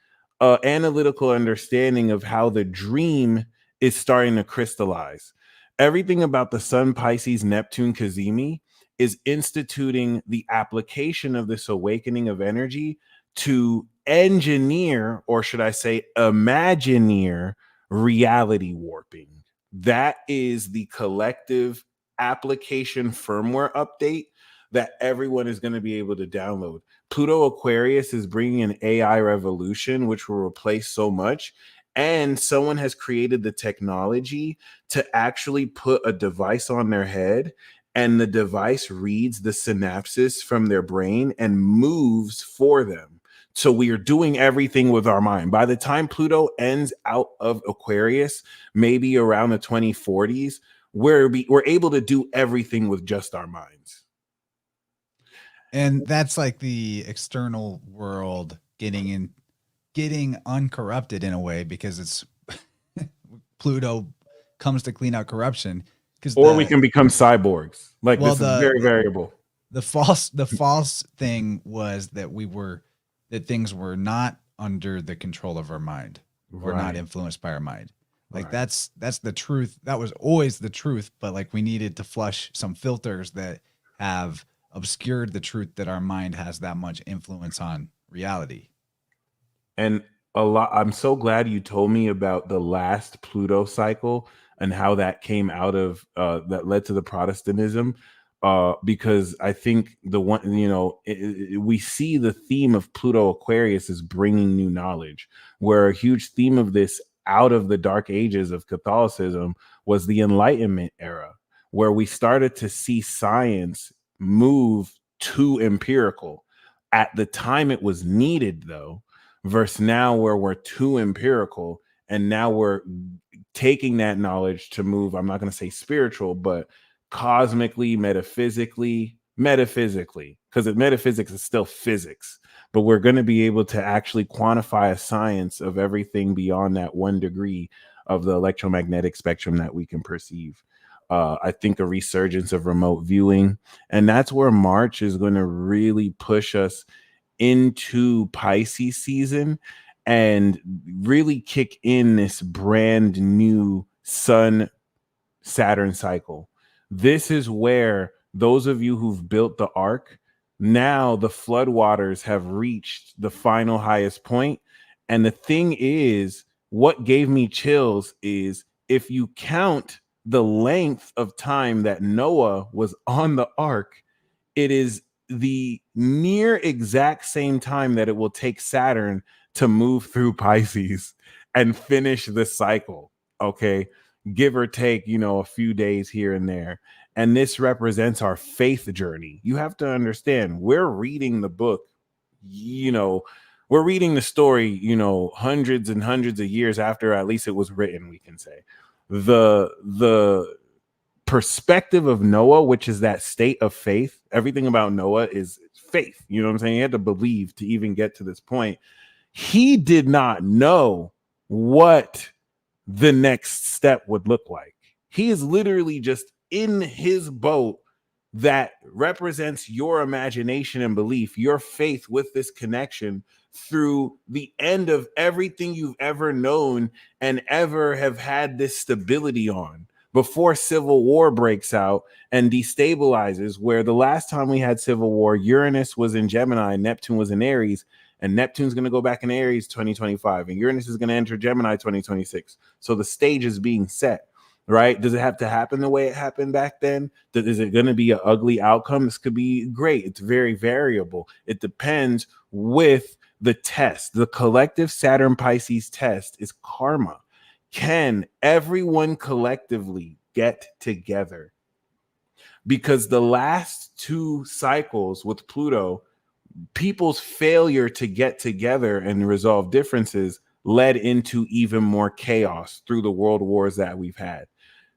analytical understanding of how the dream is starting to crystallize. Everything about the Sun, Pisces, Neptune, Kazemi is instituting the application of this awakening of energy to engineer, or should I say, imagineer reality warping. That is the collective application firmware update that everyone is going to be able to download. Pluto Aquarius is bringing an AI revolution, which will replace so much. And someone has created the technology to actually put a device on their head, and the device reads the synapses from their brain and moves for them. So we are doing everything with our mind. By the time Pluto ends out of Aquarius, maybe around the 2040s, we're able to do everything with just our minds. And that's like the external world getting uncorrupted in a way, because it's Pluto comes to clean out corruption. Because Or we can become cyborgs. Like, well, this is very variable. the false thing was that things were not under the control of our mind, or not influenced by our mind. Like, that's the truth. That was always the truth, but like, we needed to flush some filters that have obscured the truth that our mind has that much influence on reality. And I'm so glad you told me about the last Pluto cycle and how that came out of that led to the Protestantism, because I think the one, we see the theme of Pluto Aquarius is bringing new knowledge, where a huge theme of this out of the dark ages of Catholicism was the Enlightenment era, where we started to see science move to empirical. At the time it was needed, though, versus now where we're too empirical, and now we're taking that knowledge to move, I'm not going to say spiritual, but cosmically, metaphysically, because metaphysics is still physics, but we're going to be able to actually quantify a science of everything beyond that 1 degree of the electromagnetic spectrum that we can perceive. I think a resurgence of remote viewing, and that's where March is going to really push us into Pisces season and really kick in this brand new Sun Saturn cycle. This is where those of you who've built the ark, now the floodwaters have reached the final highest point. And the thing is, what gave me chills is, if you count the length of time that Noah was on the ark, it is the near exact same time that it will take Saturn to move through Pisces and finish the cycle. Okay. Give or take, a few days here and there. And this represents our faith journey. You have to understand, we're reading the book, we're reading the story, hundreds and hundreds of years after at least it was written, we can say. The perspective of Noah, which is that state of faith, everything about Noah is faith. You know what I'm saying? He had to believe to even get to this point. He did not know what the next step would look like. He is literally just in his boat that represents your imagination and belief, your faith with this connection through the end of everything you've ever known and ever have had this stability on, before civil war breaks out and destabilizes. Where the last time we had civil war, Uranus was in Gemini, Neptune was in Aries, and Neptune's going to go back in Aries 2025, and Uranus is going to enter Gemini 2026. So the stage is being set, right? Does it have to happen the way it happened back then? Is it going to be an ugly outcome? This could be great. It's very variable. It depends with the test. The collective Saturn Pisces test is karma. Can everyone collectively get together? Because the last 2 cycles with Pluto, people's failure to get together and resolve differences led into even more chaos through the world wars that we've had.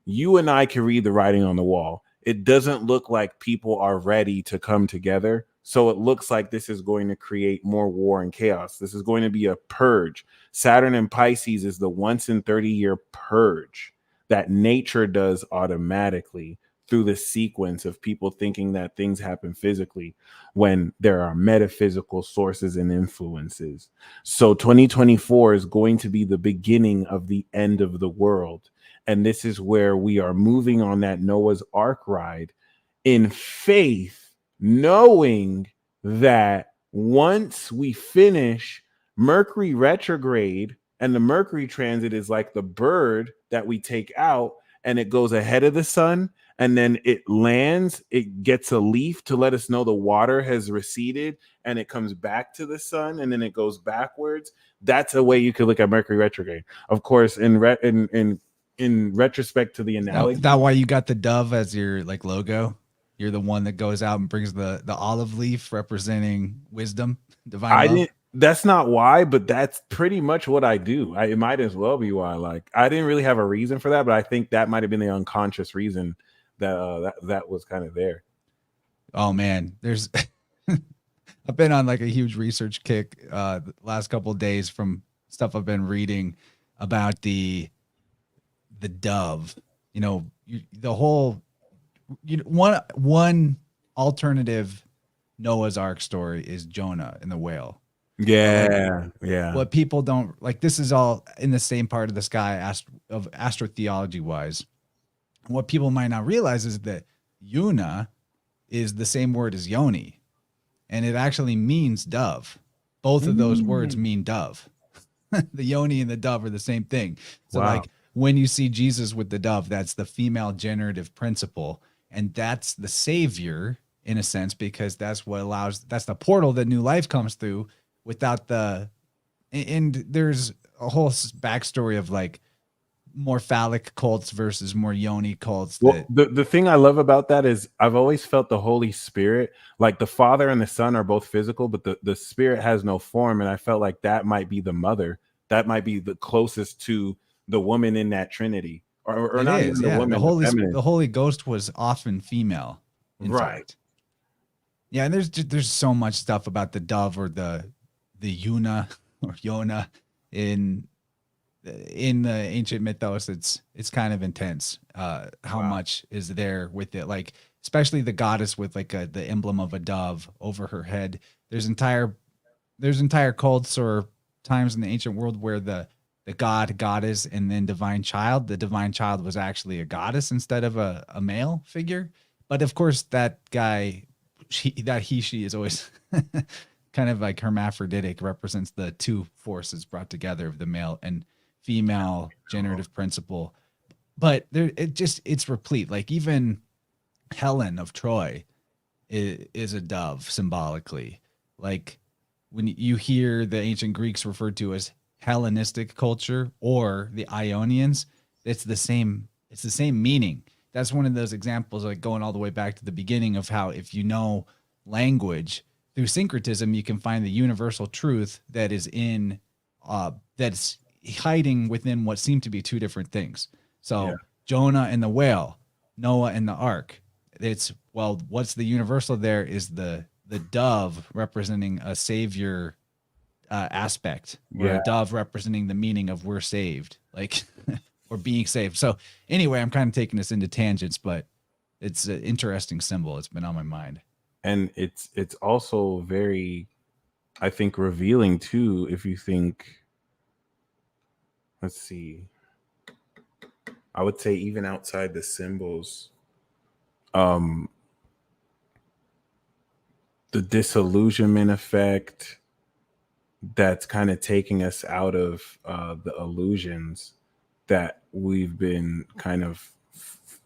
You and I can read the writing on the wall. It doesn't look like people are ready to come together. So it looks like this is going to create more war and chaos. This is going to be a purge. Saturn and Pisces is the once in 30-year purge that nature does automatically through the sequence of people thinking that things happen physically when there are metaphysical sources and influences. So 2024 is going to be the beginning of the end of the world. And this is where we are moving on that Noah's Ark ride in faith, knowing that once we finish Mercury retrograde, and the Mercury transit is like the bird that we take out and it goes ahead of the sun, and then it lands, it gets a leaf to let us know the water has receded, and it comes back to the sun, and then it goes backwards. That's a way you could look at Mercury retrograde. Of course, in retrospect to the analogy, That why you got the dove as your like logo? You're the one that goes out and brings the olive leaf representing wisdom, divine I love. didn't. That's not why, but that's pretty much what I do. It might as well be why. Like, I didn't really have a reason for that, but I think that might have been the unconscious reason that was kind of there. Oh man, there's I've been on like a huge research kick the last couple of days from stuff I've been reading about the dove. You know, the whole one alternative Noah's Ark story is Jonah and the whale. Yeah, yeah. What people don't like, this is all in the same part of the sky of astrotheology wise. What people might not realize is that Yuna is the same word as Yoni, and it actually means dove. Both of those words mean dove. The Yoni and the dove are the same thing. So Wow. like when you see Jesus with the dove, that's the female generative principle. And that's the savior in a sense, because that's what allows, that's the portal that new life comes through without and there's a whole backstory of like more phallic cults versus more yoni cults. Well, the thing I love about that is I've always felt the Holy Spirit, like the Father and the Son are both physical, but the Spirit has no form. And I felt like that might be the mother. That might be the closest to the woman in that Trinity. Or not even the woman, the Holy Ghost was often female, in fact. Yeah, and there's so much stuff about the dove or the Yuna or Yona in the ancient mythos. It's kind of intense how much is there with it, like especially the goddess with like the emblem of a dove over her head. There's entire cults or times in the ancient world where the goddess, and then divine child. The divine child was actually a goddess instead of a male figure. But of course, that guy, she is always kind of like hermaphroditic, represents the two forces brought together of the male and female generative principle. But it's replete. Like even Helen of Troy is a dove symbolically. Like when you hear the ancient Greeks referred to as Hellenistic culture or the Ionians, it's the same meaning. That's one of those examples, like going all the way back to the beginning of how if you know language through syncretism, you can find the universal truth that is in that's hiding within what seem to be two different things. So Jonah and the whale, Noah and the ark. It's, well, what's the universal there is the dove representing a savior aspect, or a dove representing the meaning of we're saved, like or being saved. So anyway, I'm kind of taking this into tangents, but it's an interesting symbol. It's been on my mind. And it's also very, I think, revealing too, if you think, let's see, I would say even outside the symbols, the disillusionment effect that's kind of taking us out of the illusions that we've been kind of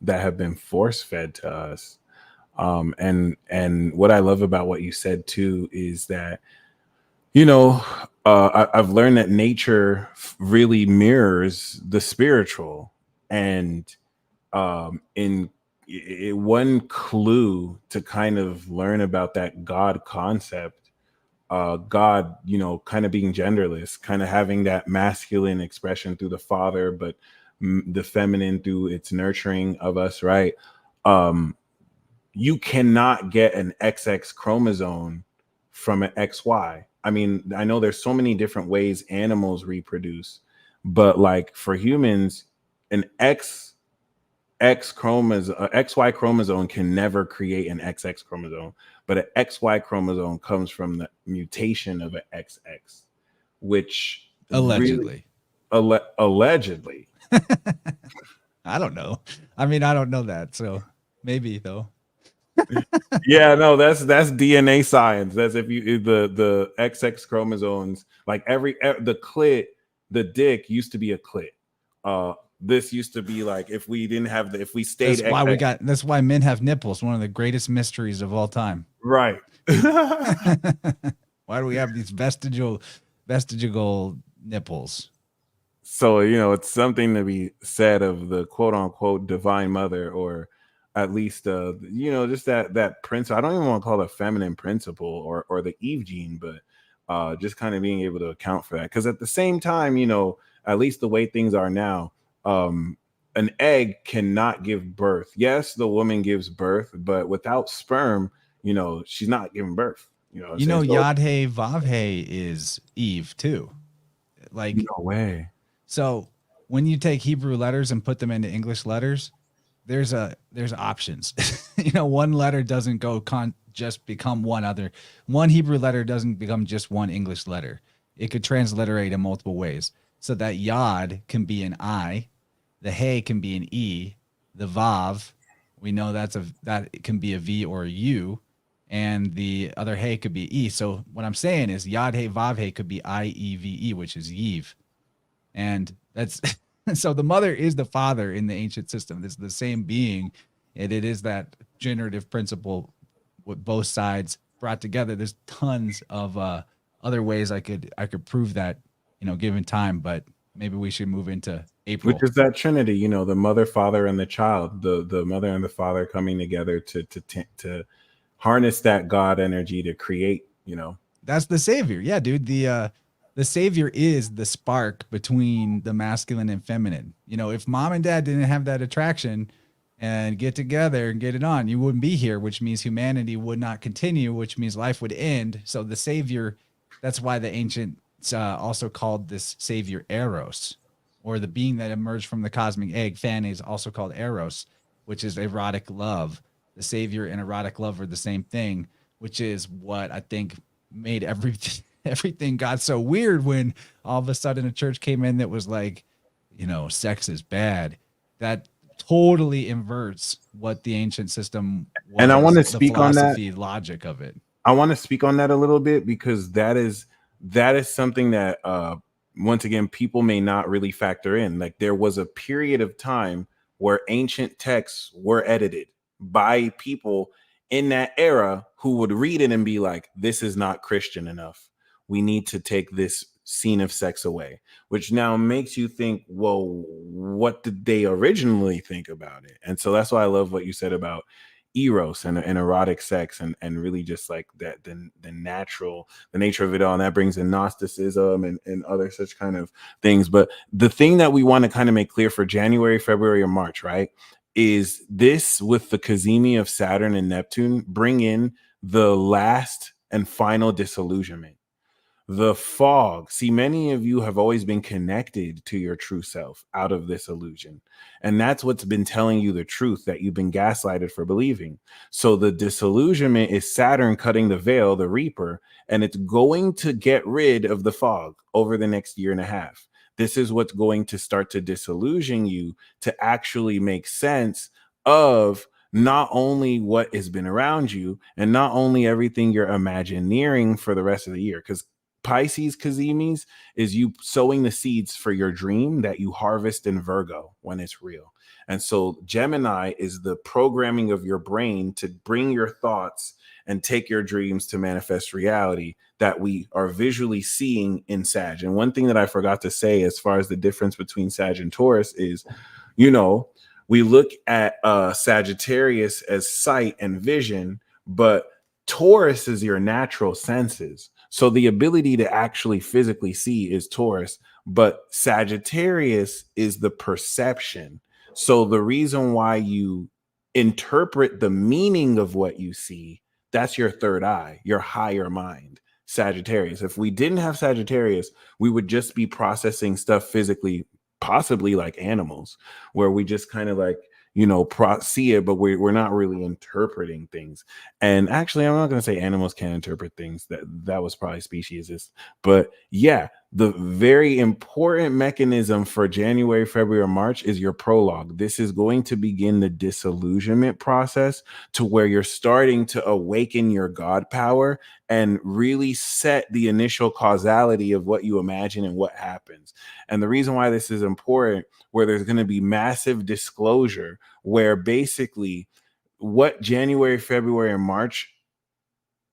that have been force fed to us. And what I love about what you said too is that, you know, I've learned that nature really mirrors the spiritual, and in one clue to kind of learn about that God concept, God, you know, kind of being genderless, kind of having that masculine expression through the father, but the feminine through its nurturing of us, right? You cannot get an XX chromosome from an XY. I mean, I know there's so many different ways animals reproduce, but like for humans, an X chromosome, XY chromosome can never create an XX chromosome, but an XY chromosome comes from the mutation of an XX, which Allegedly. Allegedly. I don't know. I mean, I don't know that, so maybe though. Yeah, no, that's DNA science. That's if you the XX chromosomes, like the clit, the dick used to be a clit. this used to be like, if we didn't have if we stayed That's why men have nipples, one of the greatest mysteries of all time. right. Why do we have these vestigial nipples? So, it's something to be said of the quote unquote divine mother, or at least, just that principle. I don't even want to call it a feminine principle or the Eve gene, but just kind of being able to account for that. Because at the same time, at least the way things are now, an egg cannot give birth. Yes, the woman gives birth, but without sperm, she's not giving birth. Yod He Vav He is Eve too. Like, no way. So when you take Hebrew letters and put them into English letters, there's options. One letter doesn't just become one Hebrew letter doesn't become just one English letter. It could transliterate in multiple ways. So that Yod can be an I, the He can be an E, the Vav, we know that it can be a V or a U, and the other He could be E. So what I'm saying is Yod He Vav He could be IEVE, which is Yeve. And that's so the mother is the father in the ancient system. It's the same being. And it is that generative principle with both sides brought together. There's tons of other ways I could prove that, given time, but maybe we should move into April. Which is that Trinity, the mother, father, and the child, the mother and the father coming together to harness that God energy to create, That's the savior. Yeah, dude. The savior is the spark between the masculine and feminine. If mom and dad didn't have that attraction and get together and get it on, you wouldn't be here, which means humanity would not continue, which means life would end. So the savior, that's why the ancients also called this savior Eros, or the being that emerged from the cosmic egg. Fan is also called Eros, which is erotic love. The savior and erotic love are the same thing, which is what I think made everything got so weird when all of a sudden a church came in that was like, sex is bad. That totally inverts what the ancient system was. And I want to speak on that logic of it. I want to speak on that a little bit, because that is something that once again people may not really factor in. Like, there was a period of time where ancient texts were edited by people in that era who would read it and be like, this is not Christian enough. We need to take this scene of sex away, which now makes you think, well, what did they originally think about it? And so that's why I love what you said about eros and erotic sex, and really just like that, the nature of it all. And that brings in Gnosticism and other such kind of things. But the thing that we want to kind of make clear for January, February, or March, right, is this: with the Cazimi of Saturn and Neptune, bring in the last and final disillusionment. The fog. See, many of you have always been connected to your true self out of this illusion. And that's what's been telling you the truth that you've been gaslighted for believing. So the disillusionment is Saturn cutting the veil, the Reaper, and it's going to get rid of the fog over the next year and a half. This is what's going to start to disillusion you to actually make sense of not only what has been around you and not only everything you're imagineering for the rest of the year. Because Pisces Kazimis is you sowing the seeds for your dream that you harvest in Virgo when it's real. And so Gemini is the programming of your brain to bring your thoughts and take your dreams to manifest reality that we are visually seeing in Sag. And one thing that I forgot to say as far as the difference between Sag and Taurus is, we look at Sagittarius as sight and vision, but Taurus is your natural senses. So the ability to actually physically see is Taurus, but Sagittarius is the perception. So the reason why you interpret the meaning of what you see, that's your third eye, your higher mind, Sagittarius. If we didn't have Sagittarius, we would just be processing stuff physically, possibly like animals, where we just kind of like, see it, but we're not really interpreting things. And actually, I'm not going to say animals can't interpret things. That was probably speciesist. But yeah, The very important mechanism for January, February, or March is your prologue. This is going to begin the disillusionment process to where you're starting to awaken your God power and really set the initial causality of what you imagine and what happens. And the reason why this is important, where there's going to be massive disclosure, where basically what January, February, and March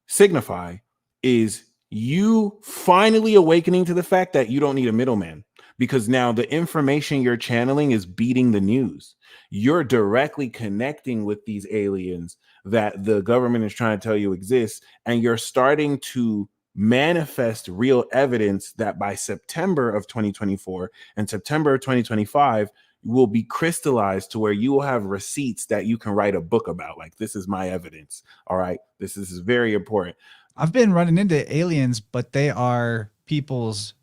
signify is you finally awakening to the fact that you don't need a middleman, because now the information you're channeling is beating the news. You're directly connecting with these aliens that the government is trying to tell you exist, and you're starting to manifest real evidence that by September of 2024 and September of 2025 will be crystallized to where you will have receipts that you can write a book about. Like, this is my evidence. All right. This is very important. I've been running into aliens, but they're people's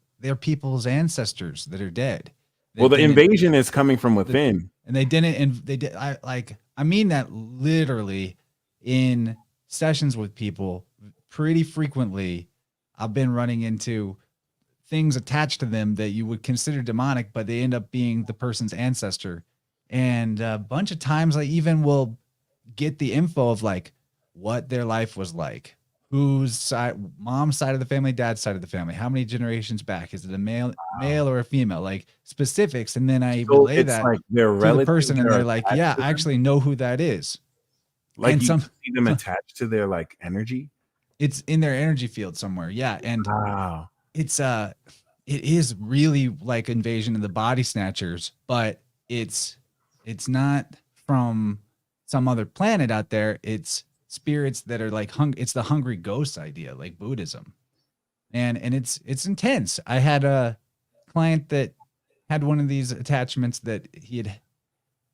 ancestors that are dead. Well, the invasion is coming from within. And they didn't, and they did. I mean that literally in sessions with people pretty frequently. I've been running into things attached to them that you would consider demonic, but they end up being the person's ancestor. And a bunch of times I even will get the info of like what their life was like, whose side, mom's side of the family, dad's side of the family, how many generations back, is it a male or a female, like specifics. And then I relay that like to the person, and they're like, yeah, I actually know who that is. Like, and you see them attached to their like energy. It's in their energy field somewhere. Yeah. And it is really like Invasion of the Body Snatchers, but it's not from some other planet out there. It's spirits that are like it's the hungry ghost idea, like Buddhism. And it's intense. I had a client that had one of these attachments that he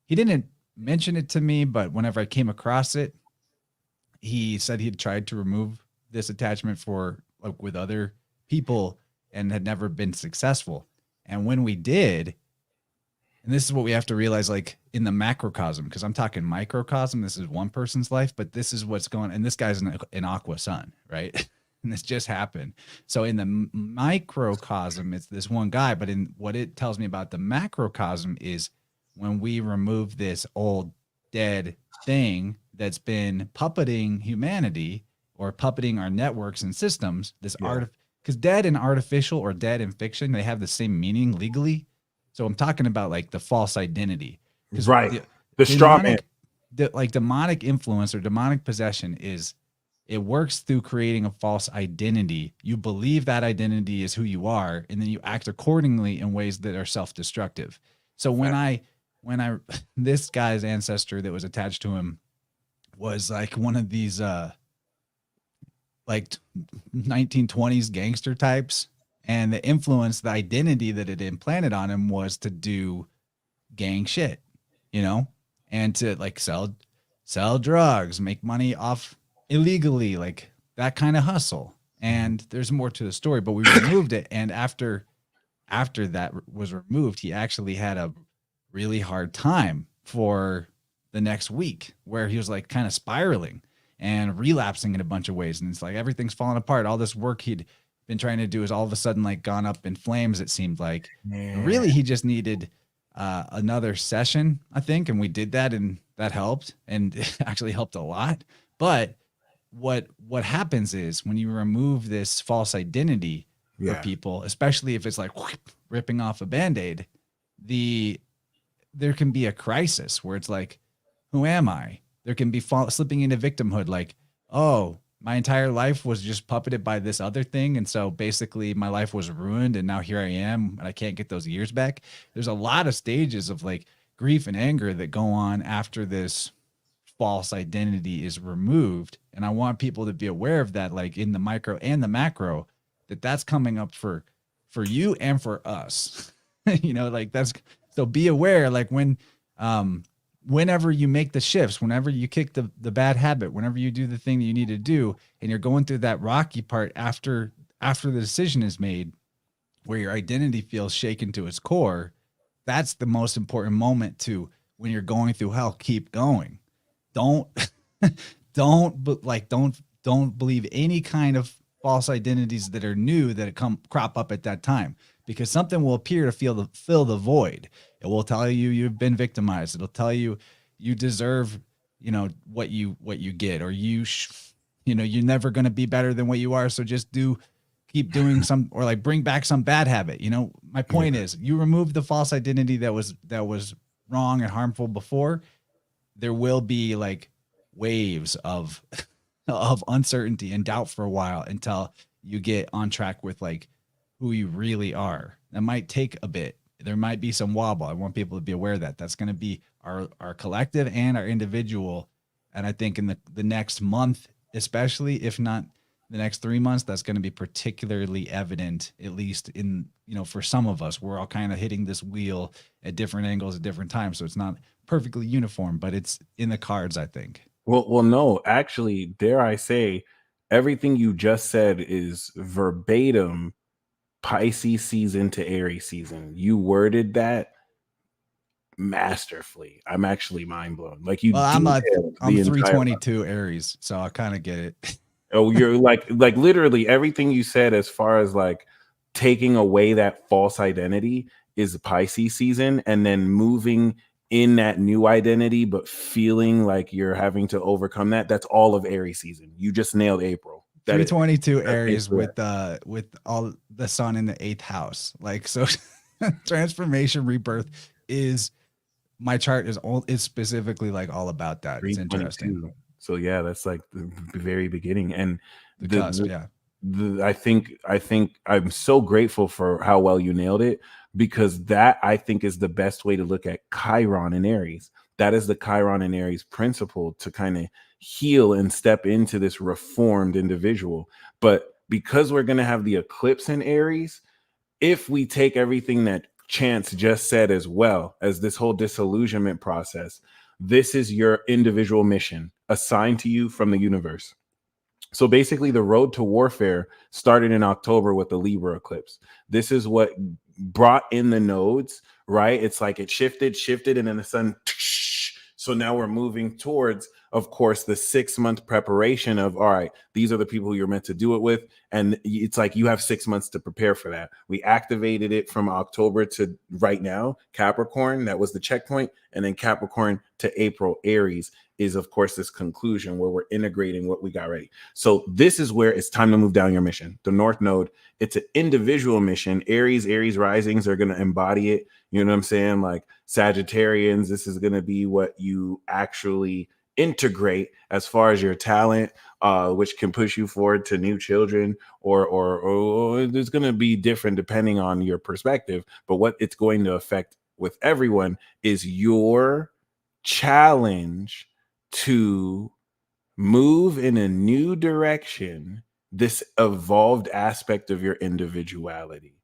didn't mention it to me, but whenever I came across it, he said he'd tried to remove this attachment for like with other people and had never been successful. And when we did, and this is what we have to realize, like in the macrocosm, because I'm talking microcosm, this is one person's life, but this is what's going, and this guy's an aqua sun, right? And this just happened. So in the microcosm, it's this one guy, but in what it tells me about the macrocosm is when we remove this old dead thing that's been puppeting humanity or puppeting our networks and systems, this art, because dead and artificial or dead and fiction, they have the same meaning legally. So I'm talking about like the false identity. Right. The straw man. Like demonic influence or demonic possession is, it works through creating a false identity. You believe that identity is who you are, and then you act accordingly in ways that are self-destructive. So when this guy's ancestor that was attached to him was like one of these like 1920s gangster types, and the influence, the identity that it implanted on him was to do gang shit, you know, and to like sell drugs, make money off illegally, like that kind of hustle. And there's more to the story, but we removed it. And after that was removed, he actually had a really hard time for the next week, where he was like kind of spiraling and relapsing in a bunch of ways. And it's like everything's falling apart. All this work he'd been trying to do is all of a sudden like gone up in flames, it seemed like. Really, he just needed another session, I think, and we did that, and that helped, and it actually helped a lot. But what happens is when you remove this false identity for people, especially if it's like ripping off a Band-Aid, there can be a crisis where it's like, who am I? There can be slipping into victimhood, like, oh, my entire life was just puppeted by this other thing, and so basically my life was ruined, and now here I am, and I can't get those years back. There's a lot of stages of like grief and anger that go on after this false identity is removed, and I want people to be aware of that, like in the micro and the macro, that's coming up for you and for us. You know, like that's, so be aware, like whenever you make the shifts, whenever you kick the bad habit, whenever you do the thing that you need to do, and you're going through that rocky part after the decision is made, where your identity feels shaken to its core, that's the most important moment to, when you're going through hell, keep going. Don't believe any kind of false identities that are new that crop up at that time, because something will appear to fill the void. It will tell you you've been victimized. It'll tell you you deserve, what you get, or you're never going to be better than what you are. So just keep doing some, or like bring back some bad habit. My point Yeah. is, you remove the false identity that was wrong and harmful before, there will be like waves of of uncertainty and doubt for a while until you get on track with like who you really are. That might take a bit. There might be some wobble. I want people to be aware that that's going to be our collective and our individual. And I think in the next month, especially, if not the next 3 months, that's going to be particularly evident, at least in, for some of us. We're all kind of hitting this wheel at different angles at different times. So it's not perfectly uniform, but it's in the cards, I think. Well, no, actually, dare I say, everything you just said is verbatim Pisces season to Aries season. You worded that masterfully. I'm actually mind blown. Like you Well, detailed I'm the entire. 322 Aries, so I kind of get it. Oh, you're like literally everything you said as far as like taking away that false identity is Pisces season, and then moving in that new identity, but feeling like you're having to overcome that. That's all of Aries season. You just nailed April. That is 322 that's Aries incorrect. with all the sun in the 8th house. Like, so transformation rebirth is my chart is specifically like all about that. It's interesting. 322. So yeah, that's like the very beginning. And The the, cusp, the yeah. I think I'm so grateful for how well you nailed it, because that I think is the best way to look at Chiron in Aries. That is the Chiron in Aries principle to kind of heal and step into this reformed individual. But because we're going to have the eclipse in Aries, if we take everything that Chance just said as well as this whole disillusionment process, this is your individual mission assigned to you from the universe. So basically, the road to warfare started in October with the Libra eclipse. This is what brought in the nodes, right? It's like it shifted, and then the sun. So now we're moving towards, of course, the 6 month preparation of, all right, these are the people you're meant to do it with. And it's like you have 6 months to prepare for that. We activated it from October to right now, Capricorn, that was the checkpoint. And then Capricorn to April, Aries is, of course, this conclusion where we're integrating what we got ready. So this is where it's time to move down your mission. The North Node, it's an individual mission. Aries risings are going to embody it. You know what I'm saying? Like Sagittarians, this is going to be what you actually integrate as far as your talent, which can push you forward to new children, or there's going to be different depending on your perspective. But what it's going to affect with everyone is your challenge to move in a new direction, this evolved aspect of your individuality,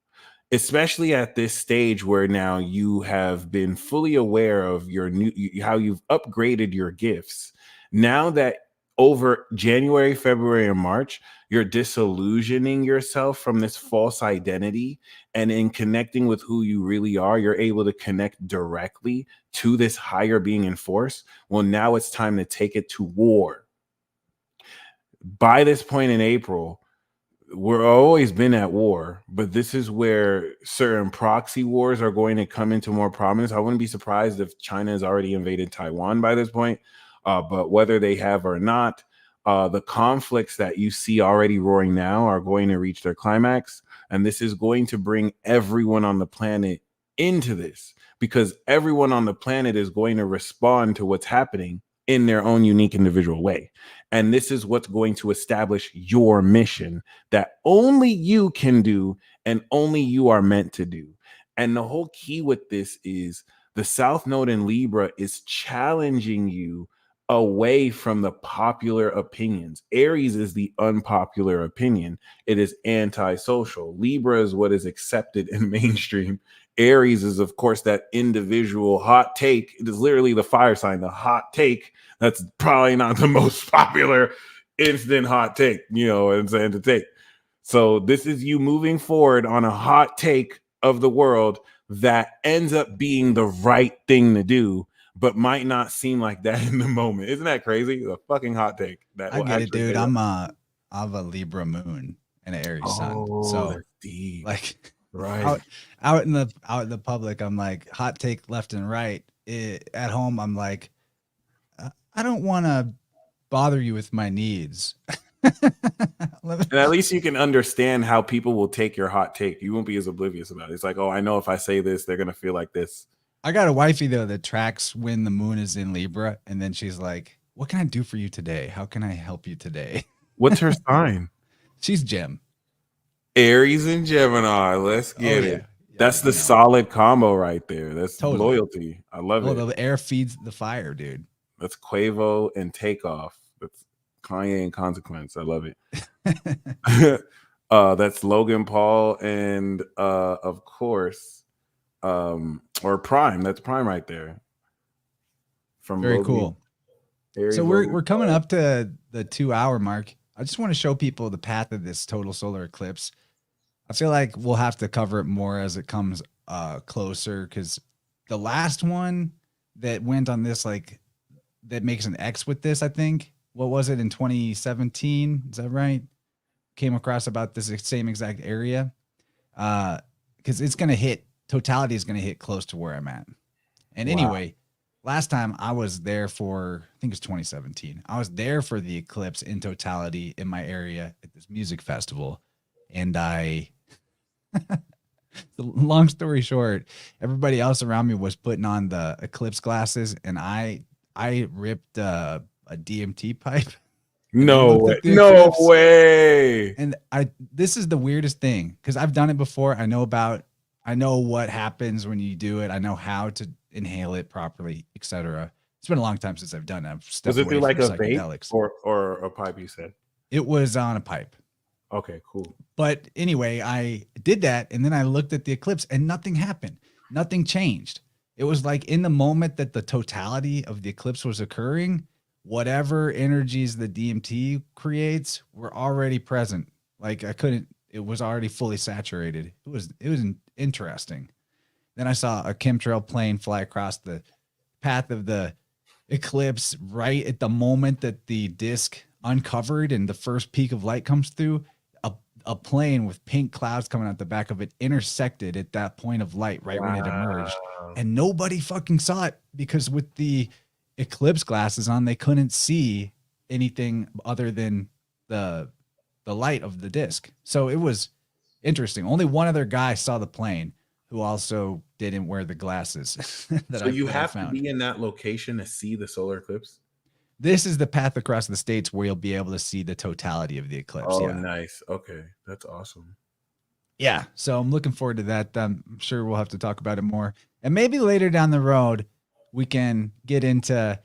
especially at this stage where now you have been fully aware of your how you've upgraded your gifts. Now that over January, February, and March, you're disillusioning yourself from this false identity, and in connecting with who you really are, you're able to connect directly to this higher being in force. Well, now it's time to take it to war. By this point in April, we're always been at war, but this is where certain proxy wars are going to come into more prominence. I wouldn't be surprised if China has already invaded Taiwan by this point, but whether they have or not, the conflicts that you see already roaring now are going to reach their climax, and this is going to bring everyone on the planet into this, because everyone on the planet is going to respond to what's happening in their own unique individual way. And this is what's going to establish your mission that only you can do and only you are meant to do. And the whole key with this is the South Node in Libra is challenging you away from the popular opinions. Aries is the unpopular opinion. It is antisocial. Libra is what is accepted in mainstream. Aries is, of course, that individual hot take. It is literally the fire sign, the hot take. That's probably not the most popular instant hot take, and saying to take. So this is you moving forward on a hot take of the world that ends up being the right thing to do, but might not seem like that in the moment. Isn't that crazy? A fucking hot take that I will get it, actually dude. get right. I'm a Libra moon. and an Aries sun. Oh, So that's deep. like Right. out in the public, I'm like hot take left and right. At home, I'm like, I don't want to bother you with my needs. And at least you can understand how people will take your hot take. You won't be as oblivious about it. It's like, oh, I know if I say this, they're gonna feel like this. I got a wifey though that tracks when the moon is in Libra, and then she's like, "What can I do for you today? How can I help you today?" What's her sign? She's Gem. Aries and Gemini. Let's Oh get yeah, it. yeah, That's the you know, solid combo right there. That's totally. loyalty. I love Oh, it. the air feeds the fire, dude. That's Quavo and Takeoff. That's Kanye and Consequence. I love it. That's Logan Paul and of course, or Prime. That's Prime right there. From Very Logan. cool. Aries, So Logan we're coming Paul. up to the 2 hour mark. I just want to show people the path of this total solar eclipse. I feel like we'll have to cover it more as it comes closer, because the last one that went on this, like, that makes an X with this, I think. What was it in 2017? Is that right? Came across about this same exact area. Because it's gonna hit totality is gonna hit close to where I'm at. And Wow. anyway, last time I was there for, I think it's 2017. I was there for the eclipse in totality in my area at this music festival. And long story short, everybody else around me was putting on the eclipse glasses, and I ripped a DMT pipe. No looked way. at the No eclipse. way. And this is the weirdest thing, because I've done it before. I know what happens when you do it. I know how to inhale it properly, etc. It's been a long time since I've done it. I've stepped Was it away through like from a vape psychedelics. or a pipe, you said? It was on a pipe. Okay, cool. But anyway, I did that, and then I looked at the eclipse and nothing happened. Nothing changed. It was like in the moment that the totality of the eclipse was occurring, whatever energies the DMT creates were already present. Like it was already fully saturated. It was interesting. Then I saw a chemtrail plane fly across the path of the eclipse right at the moment that the disk uncovered and the first peak of light comes through. A plane with pink clouds coming out the back of it intersected at that point of light right when it emerged, and nobody fucking saw it, because with the eclipse glasses on, they couldn't see anything other than the light of the disc. So it was interesting. Only one other guy saw the plane, who also didn't wear the glasses. So you I have to found. be in that location to see the solar eclipse? This is the path across the states where you'll be able to see the totality of the eclipse. Oh, Yeah. nice. Okay, that's awesome. Yeah. So I'm looking forward to that. I'm sure we'll have to talk about it more. And maybe later down the road, we can get into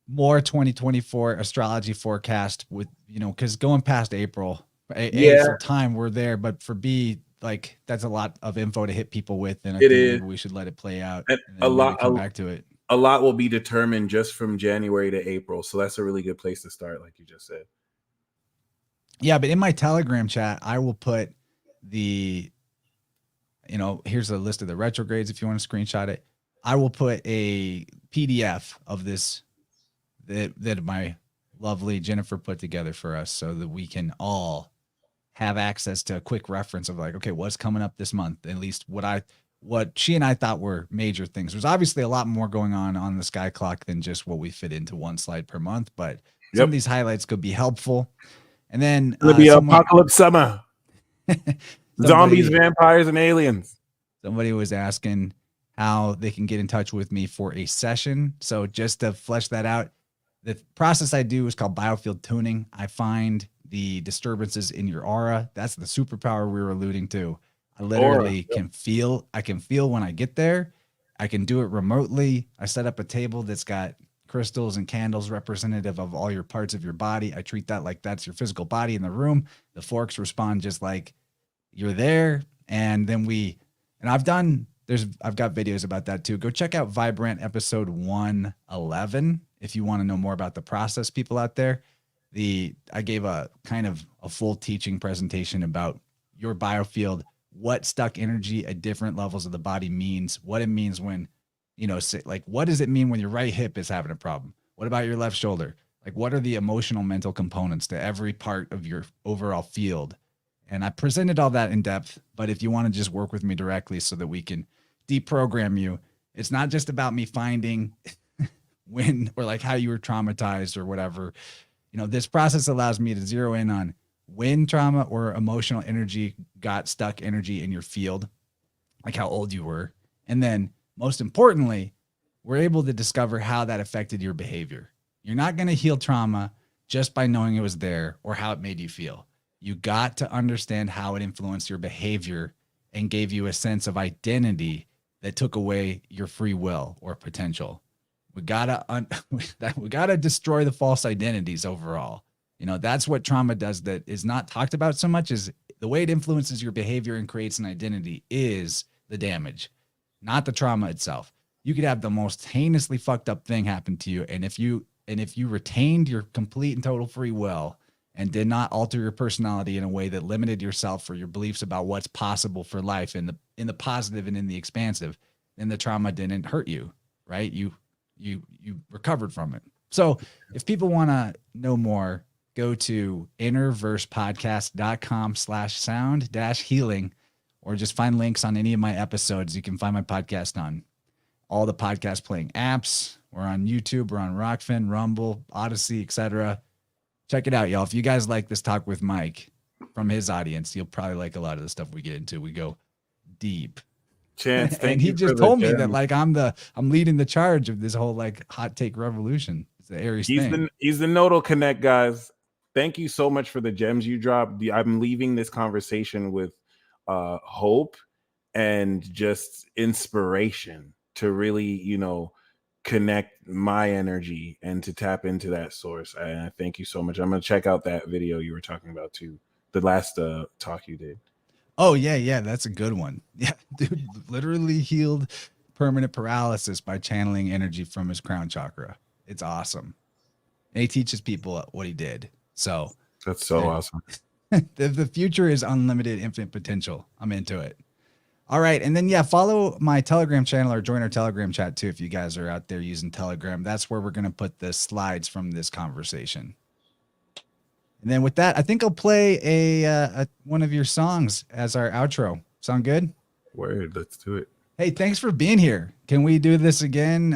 more 2024 astrology forecast with, because going past April, Yeah. for time, we're there. But for B, like, that's a lot of info to hit people with. And I It think is. maybe we should let it play out And and then maybe come back to it. A lot will be determined just from January to April. So that's a really good place to start, like you just said. Yeah, but in my Telegram chat, I will put here's a list of the retrogrades if you want to screenshot it. I will put a PDF of this that my lovely Jennifer put together for us, so that we can all have access to a quick reference of, like, okay, what's coming up this month, at least what she and I thought were major things. There's obviously a lot more going on the sky clock than just what we fit into one slide per month, but some of these highlights could be helpful. And then it'll be apocalypse summer. Zombies, vampires, and aliens. Somebody was asking how they can get in touch with me for a session. So just to flesh that out, the process I do is called Biofield tuning. I find the disturbances in your aura. That's the superpower we were alluding to. I literally can feel when I get there. I can do it remotely. I set up a table that's got crystals and candles representative of all your parts of your body. I treat that like that's your physical body in the room. The forks respond just like you're there. And then I've got videos about that too. Go check out Vibe Rant episode 111 if you want to know more about the process, people out there. I gave a kind of a full teaching presentation about your biofield, what stuck energy at different levels of the body means, what it means when, like, what does it mean when your right hip is having a problem? What about your left shoulder? Like, what are the emotional, mental components to every part of your overall field? And I presented all that in depth, but if you want to just work with me directly so that we can deprogram you, it's not just about me finding when or like how you were traumatized or whatever. You know, this process allows me to zero in on when trauma or emotional energy got stuck energy in your field, like how old you were. And then most importantly, we're able to discover how that affected your behavior. You're not going to heal trauma just by knowing it was there or how it made you feel. You got to understand how it influenced your behavior and gave you a sense of identity that took away your free will or potential. We gotta destroy the false identities overall. You know, that's what trauma does that is not talked about so much, is the way it influences your behavior and creates an identity is the damage, not the trauma itself. You could have the most heinously fucked up thing happen to you. And if you retained your complete and total free will and did not alter your personality in a way that limited yourself or your beliefs about what's possible for life in the positive and in the expansive, then the trauma didn't hurt you, right? You recovered from it. So if people want to know more, go to innerversepodcast.com/sound-healing, or just find links on any of my episodes. You can find my podcast on all the podcast playing apps. We're on YouTube, we're on Rockfin, Rumble, Odyssey, etc. Check it out, y'all. If you guys like this talk with Mike from his audience, you'll probably like a lot of the stuff we get into. We go deep. Chance, and he just told me that like I'm leading the charge of this whole like hot take revolution. It's the Aries thing. He's the nodal connect, guys. Thank you so much for the gems you dropped. I'm leaving this conversation with hope and just inspiration to really, you know, connect my energy and to tap into that source. And I thank you so much. I'm going to check out that video you were talking about too. The last talk you did. Oh yeah. That's a good one. Yeah. Dude literally healed permanent paralysis by channeling energy from his crown chakra. It's awesome. And he teaches people what he did. So that's so awesome. The future is unlimited, infinite potential. I'm into it. All right. And then, yeah, follow my Telegram channel or join our Telegram chat too. If you guys are out there using Telegram, that's where we're going to put the slides from this conversation. And then with that, I think I'll play a one of your songs as our outro. Sound good? Word. Let's do it. Hey, thanks for being here. Can we do this again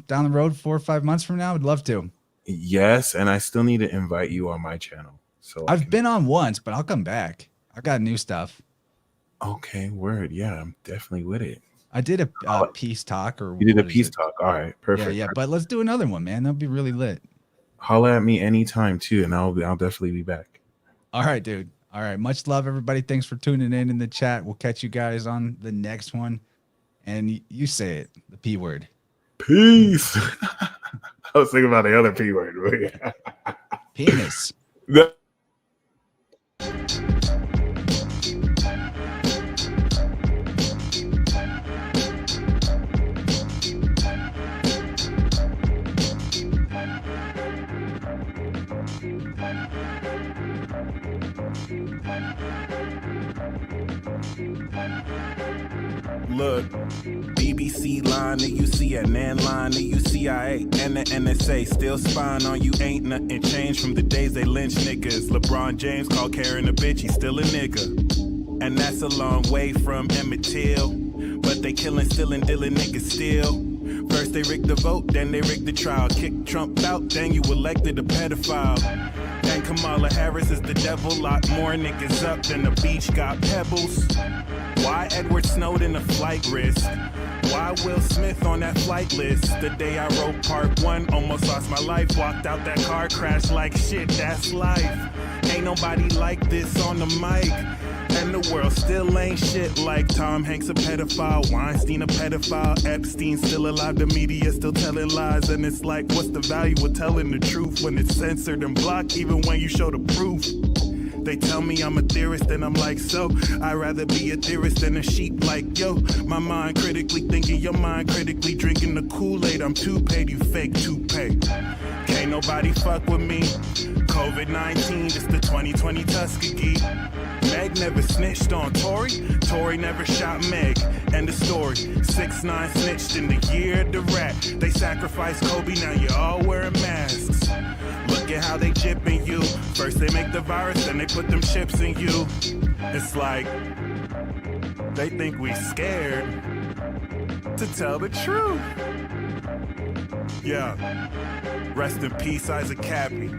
down the road 4 or 5 months from now? I'd love to. Yes. And I still need to invite you on my channel. So I've been on once, but I'll come back. I got new stuff. Okay, word. Yeah, I'm definitely with it. I did a peace talk. Or you did a peace talk. All right, perfect. Yeah, but let's do another one, man. That'll be really lit. Holla at me anytime too, and I'll definitely be back. All right, dude. All right, much love, everybody. Thanks for tuning in the chat. We'll catch you guys on the next one. And you say it, the P word. Peace. I was thinking about the other P word. Penis. Look, BBC line, the UCNN line, the UCIA, and the NSA still spying on you. Ain't nothing changed from the days they lynch niggas. LeBron James called Karen a bitch, he's still a nigga. And that's a long way from Emmett Till. But they killing, stealing, dealing niggas still. First they rigged the vote, then they rigged the trial. Kicked Trump out, then you elected a pedophile. And Kamala Harris is the devil. Lot more niggas up than the beach got pebbles. Why Edward Snowden a flight risk? Why Will Smith on that flight list? The day I wrote part 1, almost lost my life. Walked out that car crash like shit, that's life. Ain't nobody like this on the mic. And the world still ain't shit like Tom Hanks a pedophile, Weinstein a pedophile, Epstein still alive, the media still telling lies. And it's like, what's the value of telling the truth when it's censored and blocked even when you show the proof? They tell me I'm a theorist and I'm like, so I'd rather be a theorist than a sheep like, yo. My mind critically thinking, your mind critically drinking the Kool-Aid. I'm too paid, you fake toupee. Can't nobody fuck with me. COVID-19, it's the 2020 Tuskegee. Meg never snitched on Tory. Tory never shot Meg. End of story. 6ix9ine snitched in the year of the rat. They sacrificed Kobe, now you're all wearing masks. Look at how they jipping you. First they make the virus, then they put them chips in you. It's like they think we scared to tell the truth. Yeah. Rest in peace, Isaac Cappy.